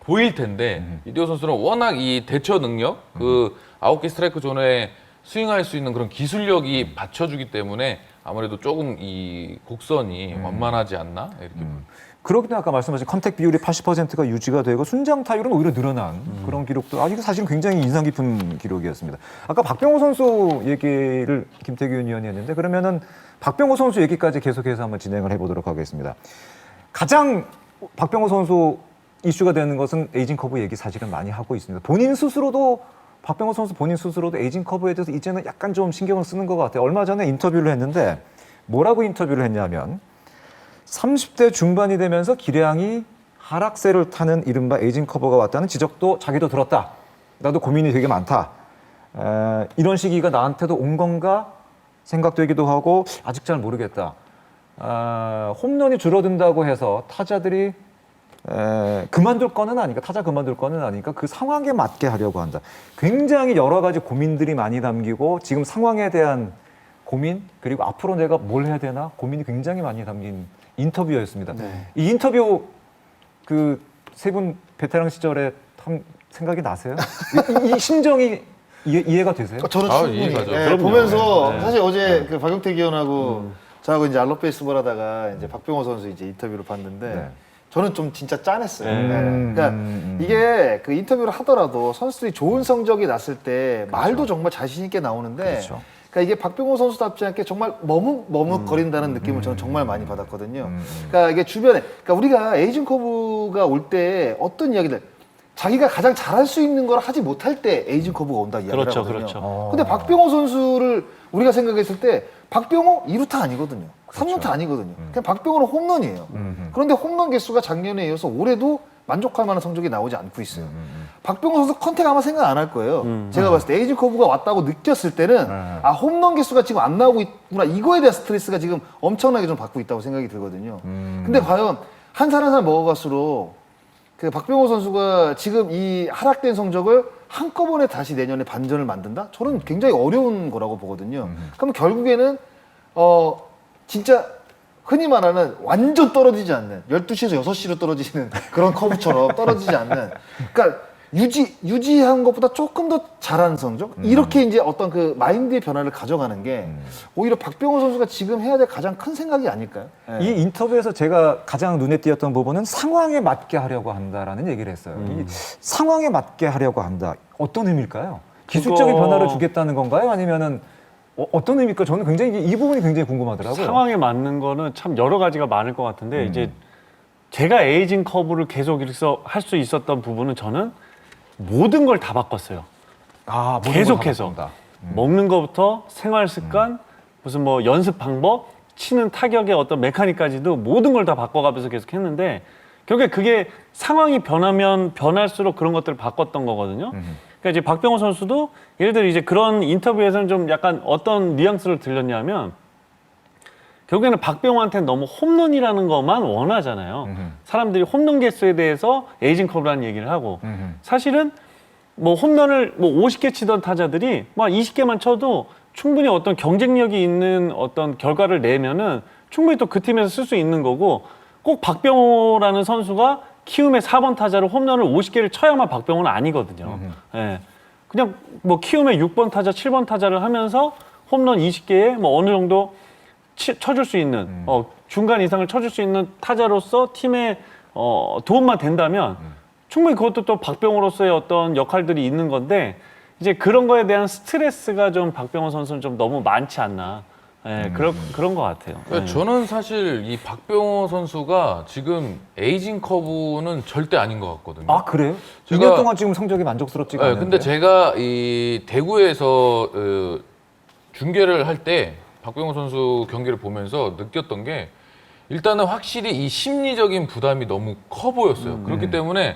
보일 텐데 이대호 선수는 워낙 이 대처 능력, 그 9개 스트라이크 존에 스윙할 수 있는 그런 기술력이 받쳐주기 때문에 아무래도 조금 이 곡선이 완만하지 않나 이렇게. 그렇기 때문에 아까 말씀하신 컨택 비율이 80%가 유지가 되고 순장 타율은 오히려 늘어난 그런 기록도 이거 사실은 굉장히 인상 깊은 기록이었습니다. 아까 박병호 선수 얘기를 김태균 의원이 했는데 그러면은 박병호 선수 얘기까지 계속해서 한번 진행을 해보도록 하겠습니다. 가장 박병호 선수 이슈가 되는 것은 에이징 커브 얘기 사실은 많이 하고 있습니다. 박병호 선수 본인 스스로도 에이징 커브에 대해서 이제는 약간 좀 신경을 쓰는 것 같아요. 얼마 전에 인터뷰를 했는데 뭐라고 인터뷰를 했냐면 30대 중반이 되면서 기량이 하락세를 타는 이른바 에이징 커브가 왔다는 지적도 자기도 들었다. 나도 고민이 되게 많다. 이런 시기가 나한테도 온 건가 생각되기도 하고 아직 잘 모르겠다. 홈런이 줄어든다고 해서 타자들이 그만둘 거는 아니까, 타자 그만둘 거는 아니까 그 상황에 맞게 하려고 한다. 굉장히 여러 가지 고민들이 많이 담기고 지금 상황에 대한 고민 그리고 앞으로 내가 뭘 해야 되나 고민이 굉장히 많이 담긴 인터뷰였습니다. 네. 이 인터뷰 그 세 분 베테랑 시절에 생각이 나세요? 이 심정이 이해가 되세요? 저는 충분히 이해가죠. 보면서 사실 어제 그 박용택 위원하고 저하고 이제 알로 베이스볼 하다가 이제 박병호 선수 이제 인터뷰를 봤는데 네. 저는 좀 진짜 짠했어요. 그러니까 이게 그 인터뷰를 하더라도 선수들이 좋은 성적이 났을 때 말도 정말 자신 있게 나오는데 그렇죠. 그러니까 이게 박병호 선수답지 않게 정말 머뭇거린다는 느낌을 저는 정말 많이 받았거든요. 그러니까 이게 주변에, 그러니까 우리가 에이징 커브가 올 때 어떤 이야기들, 자기가 가장 잘할 수 있는 걸 하지 못할 때 에이징 커브가 온다 이야기를 그렇죠, 하거든요. 그렇죠. 근데 박병호 선수를 우리가 생각했을 때 박병호 2루타 아니거든요. 그렇죠. 3루타 아니거든요. 그냥 박병호는 홈런이에요. 그런데 홈런 개수가 작년에 이어서 올해도 만족할 만한 성적이 나오지 않고 있어요. 박병호 선수 컨택 아마 생각 안 할 거예요. 제가 봤을 때 에이징 커브가 왔다고 느꼈을 때는 홈런 개수가 지금 안 나오고 있구나. 이거에 대한 스트레스가 지금 엄청나게 좀 받고 있다고 생각이 들거든요. 근데 과연 한 살 한 살 먹어갈수록 그 박병호 선수가 지금 이 하락된 성적을 한꺼번에 다시 내년에 반전을 만든다? 저는 굉장히 어려운 거라고 보거든요. 그럼 결국에는 진짜 흔히 말하는 완전 떨어지지 않는 12시에서 6시로 떨어지는 그런 커브처럼 떨어지지 않는, 그러니까 유지한 것보다 조금 더 잘하는 성적, 이렇게 이제 어떤 그 마인드의 변화를 가져가는 게 오히려 박병호 선수가 지금 해야 될 가장 큰 생각이 아닐까요? 이 인터뷰에서 제가 가장 눈에 띄었던 부분은 상황에 맞게 하려고 한다라는 얘기를 했어요. 이 상황에 맞게 하려고 한다. 어떤 의미일까요? 기술적인 변화를 주겠다는 건가요? 아니면은 어떤 의미일까? 저는 굉장히 이 부분이 굉장히 궁금하더라고요. 상황에 맞는 거는 참 여러 가지가 많을 것 같은데 이제 제가 에이징 커브를 계속 이렇게 할 수 있었던 부분은 저는 모든 걸 다 바꿨어요. 모든 걸 계속해서 다 바꾼다. 먹는 것부터 생활 습관, 무슨 뭐 연습 방법, 치는 타격의 어떤 메카닉까지도 모든 걸 다 바꿔가면서 계속 했는데 결국에 그게 상황이 변하면 변할수록 그런 것들을 바꿨던 거거든요. 그러니까 이제 박병호 선수도 예를 들어 이제 그런 인터뷰에서는 좀 약간 어떤 뉘앙스를 들렸냐면 결국에는 박병호한테는 너무 홈런이라는 것만 원하잖아요. 사람들이 홈런 개수에 대해서 에이징 커브라는 얘기를 하고 사실은 뭐 홈런을 뭐 50개 치던 타자들이 뭐 20개만 쳐도 충분히 어떤 경쟁력이 있는 어떤 결과를 내면은 충분히 또 그 팀에서 쓸 수 있는 거고 꼭 박병호라는 선수가 키움의 4번 타자로 홈런을 50개를 쳐야만 박병호는 아니거든요. 예. 그냥 뭐 키움의 6번 타자, 7번 타자를 하면서 홈런 20개에 뭐 어느 정도 쳐줄 수 있는 중간 이상을 쳐줄 수 있는 타자로서 팀에 도움만 된다면 충분히 그것도 또 박병호로서의 어떤 역할들이 있는 건데 이제 그런 거에 대한 스트레스가 좀 박병호 선수는 좀 너무 많지 않나. 예, 그런 것 같아요. 그러니까 예. 저는 사실 이 박병호 선수가 지금 에이징 커브는 절대 아닌 것 같거든요. 아 그래요? 제가- 2년 동안 지금 성적이 만족스럽지가 네, 않은데. 근데 제가 이 대구에서 중계를 할 때 박병호 선수 경기를 보면서 느꼈던 게 일단은 확실히 이 심리적인 부담이 너무 커 보였어요. 그렇기 때문에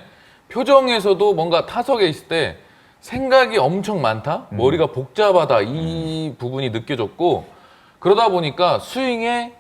표정에서도 뭔가 타석에 있을 때 생각이 엄청 많다, 머리가 복잡하다 이 부분이 느껴졌고 그러다 보니까 스윙에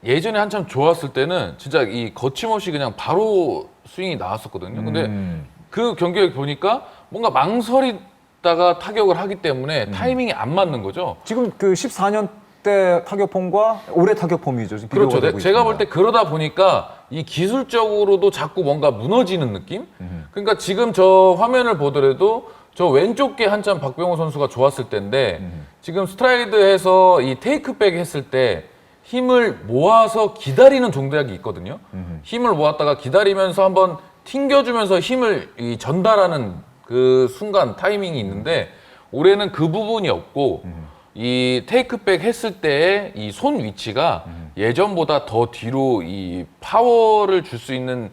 예전에 한참 좋았을 때는 진짜 이 거침없이 그냥 바로 스윙이 나왔었거든요. 근데 그 경기를 보니까 뭔가 망설이다가 타격을 하기 때문에 타이밍이 안 맞는 거죠. 지금 그 14년 때 타격폼과 올해 타격폼이죠. 지금 비교가 그렇죠. 되고 제가 볼 있습니다. 때 그러다 보니까 이 기술적으로도 자꾸 뭔가 무너지는 느낌? 그러니까 지금 저 화면을 보더라도 저 왼쪽 게 한참 박병호 선수가 좋았을 때인데 지금 스트라이드해서 이 테이크백 했을 때 힘을 모아서 기다리는 동작이 있거든요. 힘을 모았다가 기다리면서 한번 튕겨주면서 힘을 이 전달하는 그 순간 타이밍이 있는데 올해는 그 부분이 없고 이 테이크백 했을 때의 이 손 위치가 예전보다 더 뒤로 이 파워를 줄 수 있는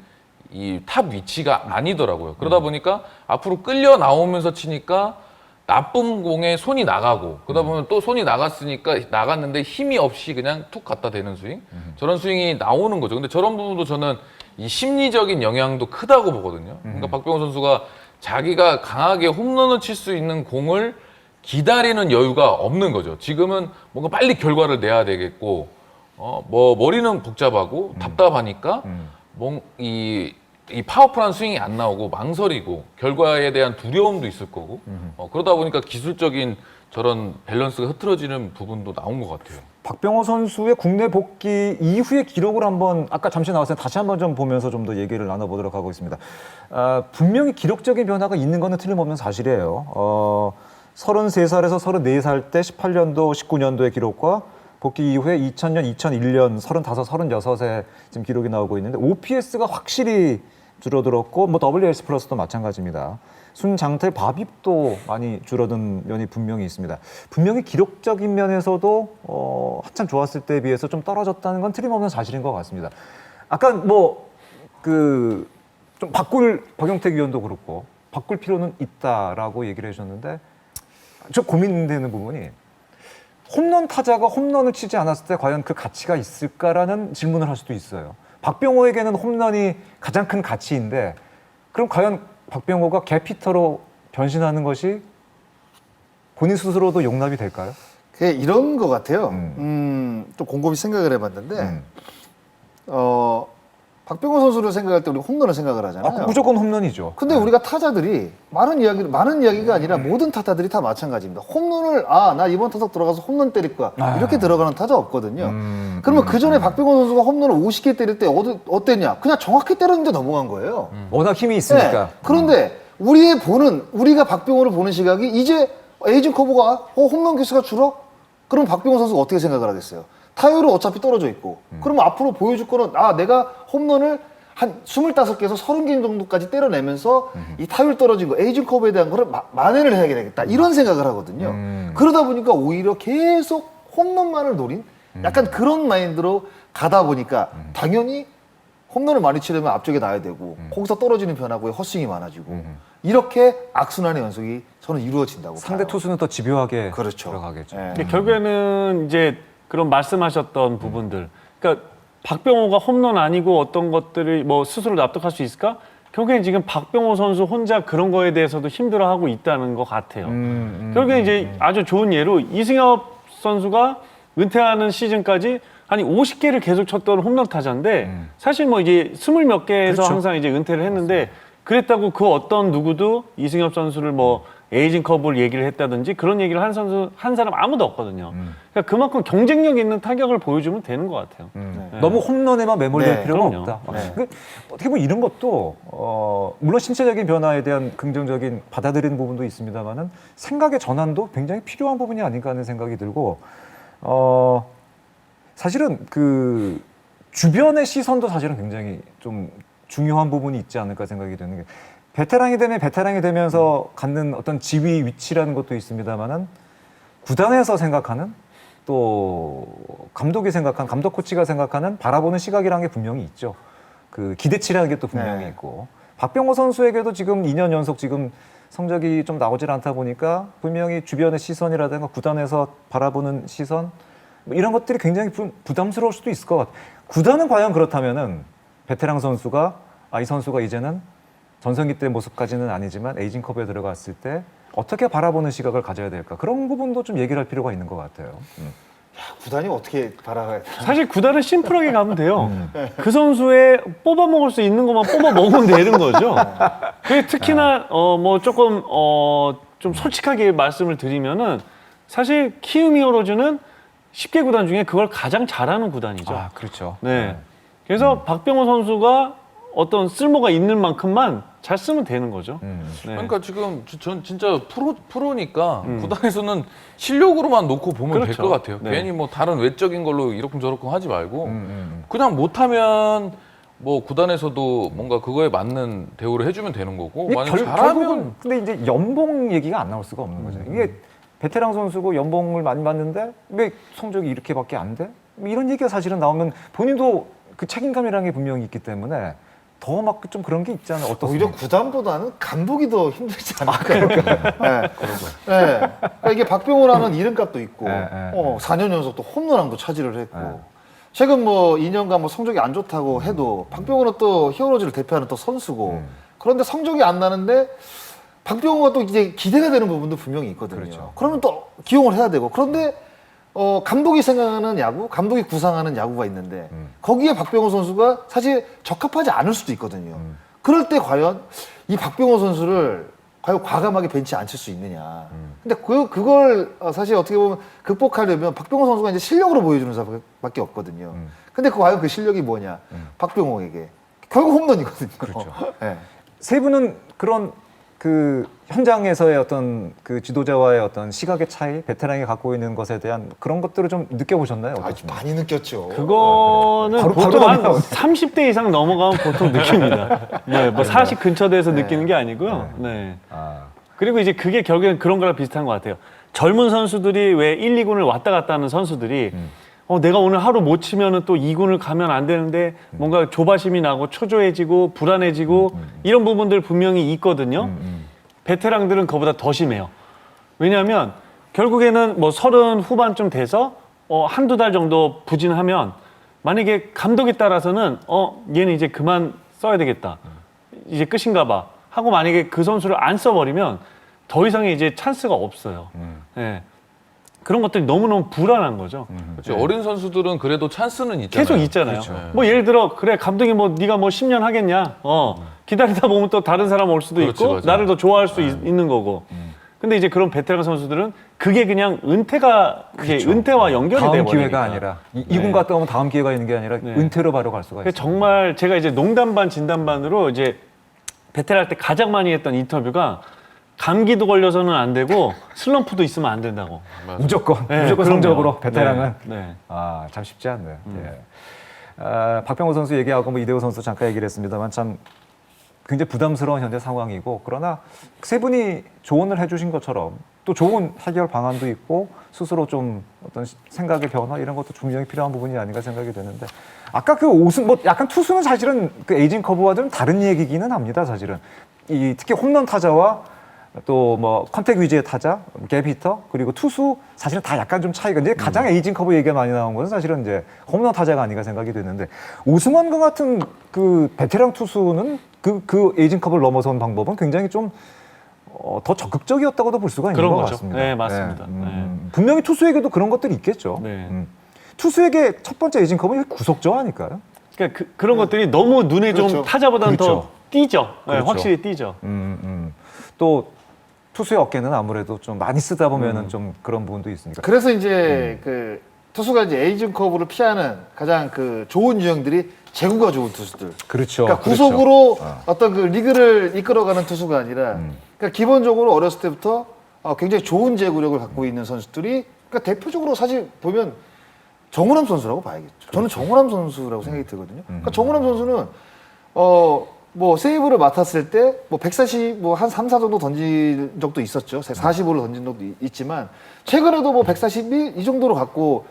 이 탑 위치가 아니더라고요. 그러다 보니까 앞으로 끌려 나오면서 치니까 나쁜 공에 손이 나가고 그러다 보면 또 손이 나갔으니까 나갔는데 힘이 없이 그냥 툭 갖다 대는 스윙 저런 스윙이 나오는 거죠. 근데 저런 부분도 저는 이 심리적인 영향도 크다고 보거든요. 그러니까 박병호 선수가 자기가 강하게 홈런을 칠 수 있는 공을 기다리는 여유가 없는 거죠. 지금은 뭔가 빨리 결과를 내야 되겠고, 뭐 머리는 복잡하고 답답하니까 이 파워풀한 스윙이 안 나오고 망설이고 결과에 대한 두려움도 있을 거고 그러다 보니까 기술적인 저런 밸런스가 흐트러지는 부분도 나온 것 같아요. 박병호 선수의 국내 복귀 이후의 기록을 한번 아까 잠시 나왔을 때 다시 한번 좀 보면서 좀 더 얘기를 나눠보도록 하고 있습니다. 분명히 기록적인 변화가 있는 거는 틀림없는 사실이에요. 33살에서 34살 때 18년도, 19년도의 기록과 복귀 이후에 2000년, 2001년 35, 36에 지금 기록이 나오고 있는데 OPS가 확실히 줄어들었고 뭐 WRC 플러스도 마찬가지입니다. 순장태 밥입도 많이 줄어든 면이 분명히 있습니다. 분명히 기록적인 면에서도 한참 좋았을 때에 비해서 좀 떨어졌다는 건 틀림없는 사실인 것 같습니다. 아까 뭐 그 좀 바꿀 박용택 위원도 그렇고 바꿀 필요는 있다라고 얘기를 해주셨는데 저 고민되는 부분이 홈런 타자가 홈런을 치지 않았을 때 과연 그 가치가 있을까라는 질문을 할 수도 있어요. 박병호에게는 홈런이 가장 큰 가치인데 그럼 과연 박병호가 개피터로 변신하는 것이 본인 스스로도 용납이 될까요? 그게 이런 것 같아요. 좀 곰곰이 생각을 해봤는데 박병호 선수를 생각할 때 우리 홈런을 생각을 하잖아요. 무조건 홈런이죠. 근데 우리가 타자들이 많은 이야기가 아니라 모든 타자들이 다 마찬가지입니다. 홈런을 나 이번 타석 들어가서 홈런 때릴 거야 이렇게 들어가는 타자 없거든요. 그러면 그 전에 박병호 선수가 홈런을 50개 때릴 때 어땠냐? 그냥 정확히 때렸는데 넘어간 거예요. 워낙 힘이 있으니까. 네. 그런데 우리가 박병호를 보는 시각이 이제 에이징 커브가 홈런 개수가 줄어? 그럼 박병호 선수가 어떻게 생각을 하겠어요? 타율은 어차피 떨어져 있고 그러면 앞으로 보여줄 거는 내가 홈런을 한 25개에서 30개 정도까지 때려내면서 이 타율 떨어진 거 에이징 커브에 대한 거를 만회를 해야 되겠다 이런 생각을 하거든요. 그러다 보니까 오히려 계속 홈런만을 노린 약간 그런 마인드로 가다 보니까 당연히 홈런을 많이 치려면 앞쪽에 놔야 되고 거기서 떨어지는 변화구에 헛스윙이 많아지고 이렇게 악순환의 연속이 저는 이루어진다고 상대 봐요. 투수는 더 집요하게 그렇죠. 들어가겠죠. 예. 근데 결국에는 이제 그런 말씀하셨던 부분들, 그러니까 박병호가 홈런 아니고 어떤 것들을 뭐 스스로 납득할 수 있을까? 결국엔 지금 박병호 선수 혼자 그런 거에 대해서도 힘들어하고 있다는 것 같아요. 결국엔 이제 아주 좋은 예로 이승엽 선수가 은퇴하는 시즌까지 아니 50개를 계속 쳤던 홈런 타자인데 사실 뭐 이제 20몇 개에서 그렇죠. 항상 이제 은퇴를 했는데 그랬다고 그 어떤 누구도 이승엽 선수를 뭐 에이징 커브를 얘기를 했다든지 그런 얘기를 한 사람 아무도 없거든요. 그러니까 그만큼 경쟁력 있는 타격을 보여주면 되는 것 같아요. 네. 너무 홈런에만 매몰될 네, 필요가 그럼요. 없다. 네. 그 어떻게 보면 이런 것도 물론 신체적인 변화에 대한 긍정적인 받아들이는 부분도 있습니다만은 생각의 전환도 굉장히 필요한 부분이 아닌가 하는 생각이 들고 사실은 그 주변의 시선도 사실은 굉장히 좀 중요한 부분이 있지 않을까 생각이 드는 게 베테랑이 되면 베테랑이 되면서 갖는 어떤 지위 위치라는 것도 있습니다만은 구단에서 생각하는 또 감독이 생각한 감독 코치가 생각하는 바라보는 시각이라는 게 분명히 있죠. 그 기대치라는 게 또 분명히 네. 있고 박병호 선수에게도 지금 2년 연속 지금 성적이 좀 나오질 않다 보니까 분명히 주변의 시선이라든가 구단에서 바라보는 시선 뭐 이런 것들이 굉장히 부담스러울 수도 있을 것 같아요. 구단은 과연 그렇다면은 베테랑 선수가 이 선수가 이제는 전성기 때 모습까지는 아니지만 에이징 커브에 들어갔을 때 어떻게 바라보는 시각을 가져야 될까 그런 부분도 좀 얘기를 할 필요가 있는 것 같아요. 구단이 어떻게 바라봐야 되나? 사실 구단은 심플하게 가면 돼요. 그 선수의 뽑아 먹을 수 있는 것만 뽑아 먹으면 되는 거죠. 그게 특히나 뭐 조금 좀 솔직하게 말씀을 드리면은 사실 키움 히어로즈는 10개 구단 중에 그걸 가장 잘하는 구단이죠. 아, 그렇죠. 네. 그래서 박병호 선수가 어떤 쓸모가 있는 만큼만 잘 쓰면 되는 거죠. 네. 그러니까 지금 전 진짜 프로니까 구단에서는 실력으로만 놓고 보면 될 그렇죠. 것 같아요. 네. 괜히 뭐 다른 외적인 걸로 이러쿵 저러쿵 하지 말고 그냥 못하면 뭐 구단에서도 뭔가 그거에 맞는 대우를 해주면 되는 거고 만약 결국은 잘하면 근데 이제 연봉 얘기가 안 나올 수가 없는 거죠. 이게 베테랑 선수고 연봉을 많이 받는데 왜 성적이 이렇게밖에 안 돼? 뭐 이런 얘기가 사실은 나오면 본인도 그 책임감이라는 게 분명히 있기 때문에 더 막 좀 그런 게 있잖아요. 오히려 구단보다는 감독이 더 힘들지 않을까요? 네. 그러니까 이게 박병호라는 이름값도 있고, 네. 4년 연속 또 홈런왕도 차지를 했고, 최근 뭐 2년간 뭐 성적이 안 좋다고 해도 박병호는 또 히어로즈를 대표하는 또 선수고, 그런데 성적이 안 나는데 박병호가 또 이제 기대가 되는 부분도 분명히 있거든요. 그렇죠. 그러면 또 기용을 해야 되고, 그런데 감독이 생각하는 야구, 감독이 구상하는 야구가 있는데 거기에 박병호 선수가 사실 적합하지 않을 수도 있거든요. 그럴 때 과연 이 박병호 선수를 과연 과감하게 벤치에 앉힐 수 있느냐. 근데 그걸 사실 어떻게 보면 극복하려면 박병호 선수가 이제 실력으로 보여주는 사람밖에 없거든요. 근데 과연 그 실력이 뭐냐. 박병호에게. 결국 홈런이거든요. 그렇죠. 네. 세 분은 그런 그 현장에서의 어떤 그 지도자와의 어떤 시각의 차이, 베테랑이 갖고 있는 것에 대한 그런 것들을 좀 느껴보셨나요? 아주 많이 느꼈죠. 그거는 바로 보통 한 나오네요. 30대 이상 넘어가면 보통 느낍니다. 네, 뭐 40 근처 돼서 느끼는 게 아니고요. 네. 그리고 이제 그게 결국엔 그런 거랑 비슷한 것 같아요. 젊은 선수들이 왜 1, 2군을 왔다 갔다 하는 선수들이 내가 오늘 하루 못 치면은 또 2군을 가면 안 되는데 뭔가 조바심이 나고 초조해지고 불안해지고 이런 부분들 분명히 있거든요. 베테랑들은 그보다 더 심해요. 왜냐하면 결국에는 뭐 30 후반쯤 돼서 한두 달 정도 부진하면 만약에 감독에 따라서는 얘는 이제 그만 써야 되겠다. 이제 끝인가 봐. 하고 만약에 그 선수를 안 써버리면 더 이상의 이제 찬스가 없어요. 네. 그런 것들이 너무너무 불안한 거죠. 그렇죠. 어린 선수들은 그래도 찬스는 있잖아요. 계속 있잖아요. 그렇죠. 뭐 예를 들어 그래 감독이 뭐 네가 뭐 10년 하겠냐. 기다리다 보면 또 다른 사람 올 수도 그렇지, 있고 맞아요. 나를 더 좋아할 수 있는 거고. 근데 이제 그런 베테랑 선수들은 그게 그냥 은퇴가 이제 은퇴와 연결이 돼 다음 버리니까. 기회가 아니라 이군 갔다 오면 다음 기회가 있는 게 아니라 은퇴로 바로 갈 수가 있어요. 정말 제가 이제 농담 반 진담 반으로 이제 베테랑 할 때 가장 많이 했던 인터뷰가 감기도 걸려서는 안 되고 슬럼프도 있으면 안 된다고. 무조건 네, 무조건 그럼요. 성적으로 베테랑은 네. 참 쉽지 않네요. 예. 박병호 선수 얘기하고 뭐 이대호 선수 잠깐 얘기를 했습니다만 참 굉장히 부담스러운 현재 상황이고 그러나 세 분이 조언을 해주신 것처럼 또 좋은 해결 방안도 있고 스스로 좀 어떤 생각의 변화 이런 것도 분명히 필요한 부분이 아닌가 생각이 되는데 아까 그 오승 뭐 약간 투수는 사실은 그 에이징 커브와 좀 다른 얘기기는 합니다. 사실은 특히 홈런 타자와 또 뭐 컨택 위주의 타자, 갭 히터 그리고 투수 사실은 다 약간 좀 차이가 이제 가장 에이징 커브 얘기가 많이 나온 것은 사실은 이제 홈런 타자가 아닌가 생각이 드는데 오승환과 같은 그 베테랑 투수는 그 에이징 커브를 넘어선 방법은 굉장히 좀 더 적극적이었다고도 볼 수가 있는 그런 것 거죠. 같습니다. 네, 맞습니다. 분명히 투수에게도 그런 것들이 있겠죠. 네. 투수에게 첫 번째 에이징 커브는 구속조 아닐까요? 그러니까 그런 것들이 너무 눈에 그렇죠. 좀 타자보다는 그렇죠. 더 띄죠. 네, 그렇죠. 확실히 띄죠. 또 투수의 어깨는 아무래도 좀 많이 쓰다 보면은 좀 그런 부분도 있으니까. 그래서 이제 그 투수가 이제 에이징 커브를 피하는 가장 그 좋은 유형들이 제구가 좋은 투수들. 그렇죠. 그러니까 구속으로 어떤 그 리그를 이끌어가는 투수가 아니라, 그러니까 기본적으로 어렸을 때부터 굉장히 좋은 제구력을 갖고 있는 선수들이, 그러니까 대표적으로 사실 보면 정우람 선수라고 봐야겠죠. 저는 정우람 선수라고 생각이 들거든요. 그러니까 정우람 선수는 뭐 세이브를 맡았을 때 뭐 140, 뭐 한 3, 4 정도 던진 적도 있었죠. 45를 던진 적도 있지만 최근에도 뭐 141 이 정도로 갖고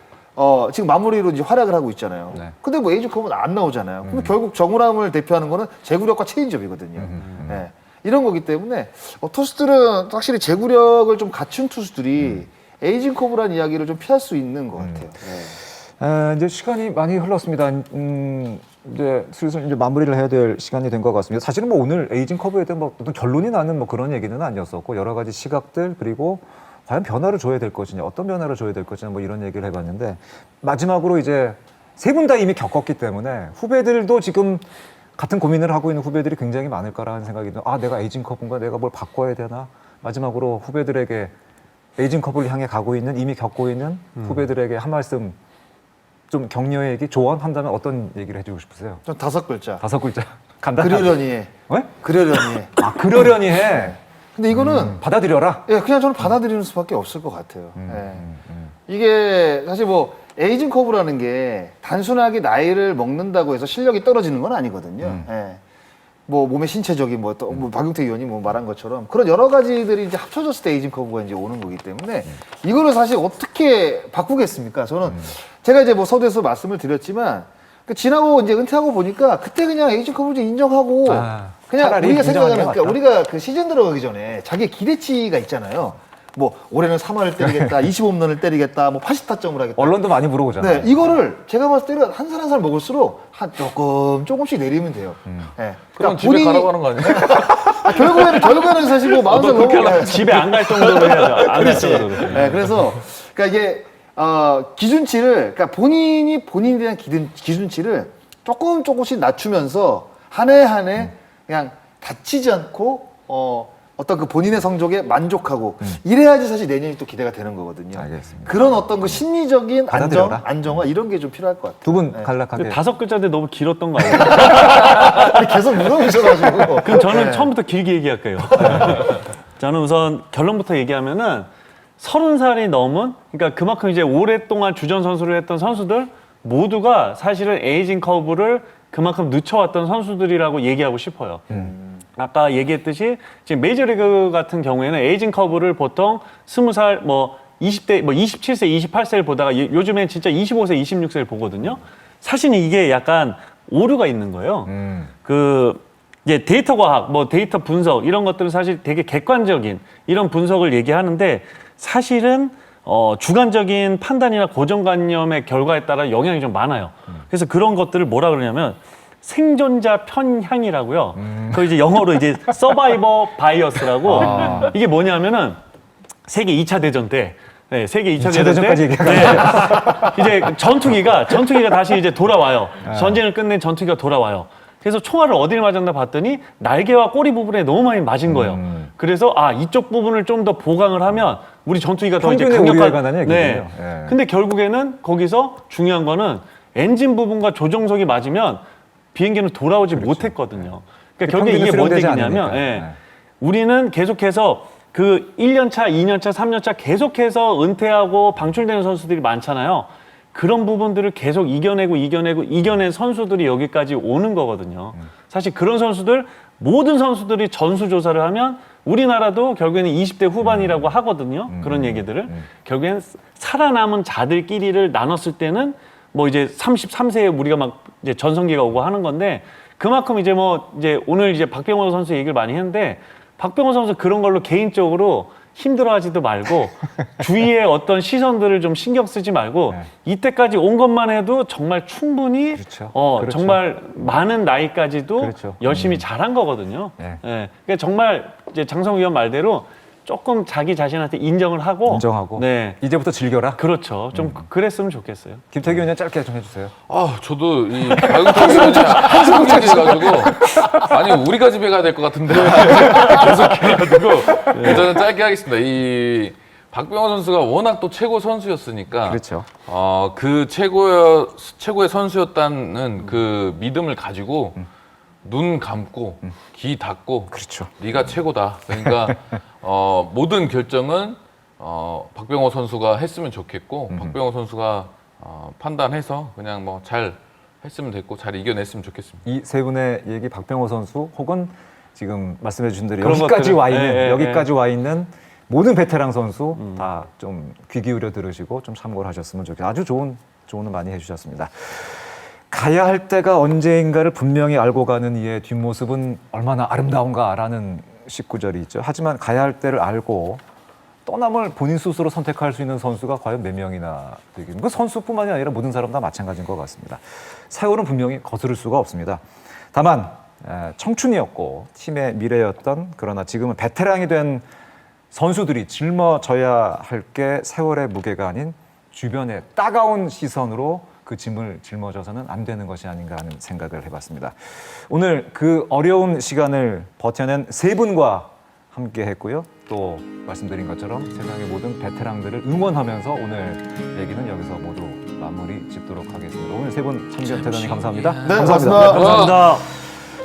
지금 마무리로 이제 활약을 하고 있잖아요. 네. 근데 뭐 에이징 컵은 안 나오잖아요. 그럼 결국 정우람을 대표하는 거는 제구력과 체인지업이거든요. 예. 이런 거기 때문에 투수들은 확실히 제구력을 좀 갖춘 투수들이 에이징 컵이라는 이야기를 좀 피할 수 있는 것 같아요. 예. 이제 시간이 많이 흘렀습니다. 이제 슬슬 이제 마무리를 해야 될 시간이 된 것 같습니다. 사실은 뭐 오늘 에이징 커브에 대한 뭐 어떤 결론이 나는 뭐 그런 얘기는 아니었었고 여러 가지 시각들 그리고 과연 변화를 줘야 될 것이냐, 어떤 변화를 줘야 될 것이냐 뭐 이런 얘기를 해봤는데 마지막으로 이제 세 분 다 이미 겪었기 때문에 후배들도 지금 같은 고민을 하고 있는 후배들이 굉장히 많을 거라는 생각이 듭니다. 아, 내가 에이징 커브인가, 내가 뭘 바꿔야 되나? 마지막으로 후배들에게 에이징 커브를 향해 가고 있는 이미 겪고 있는 후배들에게 한 말씀. 좀 격려의 얘기, 조언한다면 어떤 얘기를 해주고 싶으세요? 전 5글자. 5글자. 간단하게. 그러려니 해. 왜? 그러려니 해. 아, 그러려니 해. 근데 이거는 받아들여라. 예, 그냥 저는 받아들이는 수밖에 없을 것 같아요. 예. 이게 사실 뭐 에이징 커브라는 게 단순하게 나이를 먹는다고 해서 실력이 떨어지는 건 아니거든요. 예. 뭐 몸의 신체적인 뭐 박용태 의원이 뭐 말한 것처럼 그런 여러 가지들이 이제 합쳐졌을 때 에이징 커브가 이제 오는 거기 때문에 이거를 사실 어떻게 바꾸겠습니까? 저는 제가 이제 뭐 서두에서 말씀을 드렸지만 지나고 이제 은퇴하고 보니까 그때 그냥 에이징 커브를 인정하고 그냥 차라리 우리가 인정하는 생각하는 게 그러니까 맞다. 우리가 그 시즌 들어가기 전에 자기 기대치가 있잖아요. 뭐 올해는 3할을 때리겠다, 25홈런을 때리겠다, 뭐 80타점을 하겠다. 언론도 많이 물어보잖아요. 네, 이거를 제가 봤을 때는 한 살 한 살 먹을수록 한 조금씩 내리면 돼요. 네. 그럼 집에 가라고 하는 거 아니에요? 결국에는 사실 뭐 마흔 살 그렇게 넘어. 하려면 집에 안 갈 정도로 해야죠. 안 갈 정도로. 네, 그래서 그러니까 이게 기준치를 그러니까 본인에 대한 기준치를 조금씩 낮추면서 한 해 한 해 그냥 다치지 않고 어떤 그 본인의 성적에 만족하고 이래야지 사실 내년이 또 기대가 되는 거거든요. 알겠습니다. 그런 어떤 그 심리적인 받아들여라. 안정화 이런 게 좀 필요할 것 같아요. 두 분 네. 간략하게. 5글자인데 너무 길었던 거 아니에요? 아니, 계속 물어보셔가지고. 그럼 저는 네. 처음부터 길게 얘기할게요. 저는 우선 결론부터 얘기하면은 30살이 넘은, 그러니까 그만큼 이제 오랫동안 주전 선수를 했던 선수들 모두가 사실은 에이징 커브를 그만큼 늦춰왔던 선수들이라고 얘기하고 싶어요. 아까 얘기했듯이 지금 메이저리그 같은 경우에는 에이징 커브를 보통 20살, 뭐 20대, 뭐 27세, 28세를 보다가 요즘엔 진짜 25세, 26세를 보거든요. 사실은 이게 약간 오류가 있는 거예요. 이제 데이터 과학, 뭐 데이터 분석 이런 것들은 사실 되게 객관적인 이런 분석을 얘기하는데 사실은 주관적인 판단이나 고정관념의 결과에 따라 영향이 좀 많아요. 그래서 그런 것들을 뭐라 그러냐면 생존자 편향이라고요. 그 이제 영어로 이제 서바이버 바이어스라고 이게 뭐냐면은 세계 2차 대전 때 네, 세계 2차 대전 대전까지 때 네, 이제 전투기가 다시 이제 돌아와요. 전쟁을 끝낸 전투기가 돌아와요. 그래서 총알을 어디를 맞았나 봤더니 날개와 꼬리 부분에 너무 많이 맞은 거예요. 그래서 이쪽 부분을 좀 더 보강을 하면 우리 전투기가 더 이제 평균의 우려에 강력한 관한 얘기예요. 예. 근데 결국에는 거기서 중요한 거는 엔진 부분과 조종석이 맞으면 비행기는 돌아오지 못했거든요. 그러니까 결국에 이게 뭔 수렴되지 얘기냐면 않으니까. 예, 우리는 계속해서 그 1년차, 2년차, 3년차 계속해서 은퇴하고 방출되는 선수들이 많잖아요. 그런 부분들을 계속 이겨낸 선수들이 여기까지 오는 거거든요. 사실 그런 선수들, 모든 선수들이 전수조사를 하면 우리나라도 결국에는 20대 후반이라고 하거든요. 그런 얘기들을. 결국엔 살아남은 자들끼리를 나눴을 때는 뭐 이제 33세에 우리가 막 이제 전성기가 오고 하는 건데 그만큼 이제 뭐 이제 오늘 이제 박병호 선수 얘기를 많이 했는데 박병호 선수 그런 걸로 개인적으로 힘들어하지도 말고 주위의 어떤 시선들을 좀 신경 쓰지 말고 이때까지 온 것만 해도 정말 충분히 그렇죠. 정말 많은 나이까지도 그렇죠. 열심히 잘한 거거든요. 네. 예. 그러니까 정말 이제 장성우 위원 말대로 조금 자기 자신한테 인정을 하고 인정하고 네. 이제부터 즐겨라. 그렇죠. 좀 그랬으면 좋겠어요. 김태균 의원 짧게 좀 해주세요. 저도 이 박용택 의원이 한숨 얘기해가지고 아니 우리가 집에 가야 될 것 같은데 계속 해가지고 저는 짧게 하겠습니다. 이 박병호 선수가 워낙 또 최고 선수였으니까 그렇죠. 그 최고의 선수였다는 그 믿음을 가지고 눈 감고 귀 닫고 그렇죠. 네가 최고다. 그러니까 모든 결정은 박병호 선수가 했으면 좋겠고 박병호 선수가 판단해서 그냥 뭐 잘 했으면 됐고 잘 이겨냈으면 좋겠습니다. 이 세 분의 얘기 박병호 선수 혹은 지금 말씀해 주신 대로 그런 여기까지 것들은- 와 있는 예, 예, 여기까지 와 있는 모든 베테랑 선수 다 좀 귀 기울여 들으시고 좀 참고를 하셨으면 좋겠어요. 아주 좋은 조언을 많이 해주셨습니다. 가야 할 때가 언제인가를 분명히 알고 가는 이의 뒷모습은 얼마나 아름다운가라는 19절이 있죠. 하지만 가야 할 때를 알고 떠남을 본인 스스로 선택할 수 있는 선수가 과연 몇 명이나 되겠는가. 그 선수뿐만이 아니라 모든 사람 다 마찬가지인 것 같습니다. 세월은 분명히 거스를 수가 없습니다. 다만 청춘이었고 팀의 미래였던, 그러나 지금은 베테랑이 된 선수들이 짊어져야 할 게 세월의 무게가 아닌 주변의 따가운 시선으로 그 짐을 짊어져서는 안 되는 것이 아닌가 하는 생각을 해봤습니다. 오늘 그 어려운 시간을 버텨낸 세 분과 함께 했고요. 또 말씀드린 것처럼 세상의 모든 베테랑들을 응원하면서 오늘 얘기는 여기서 모두 마무리 짓도록 하겠습니다. 오늘 세 분 참견 대단히 감사합니다. 네, 고맙습니다. 감사합니다.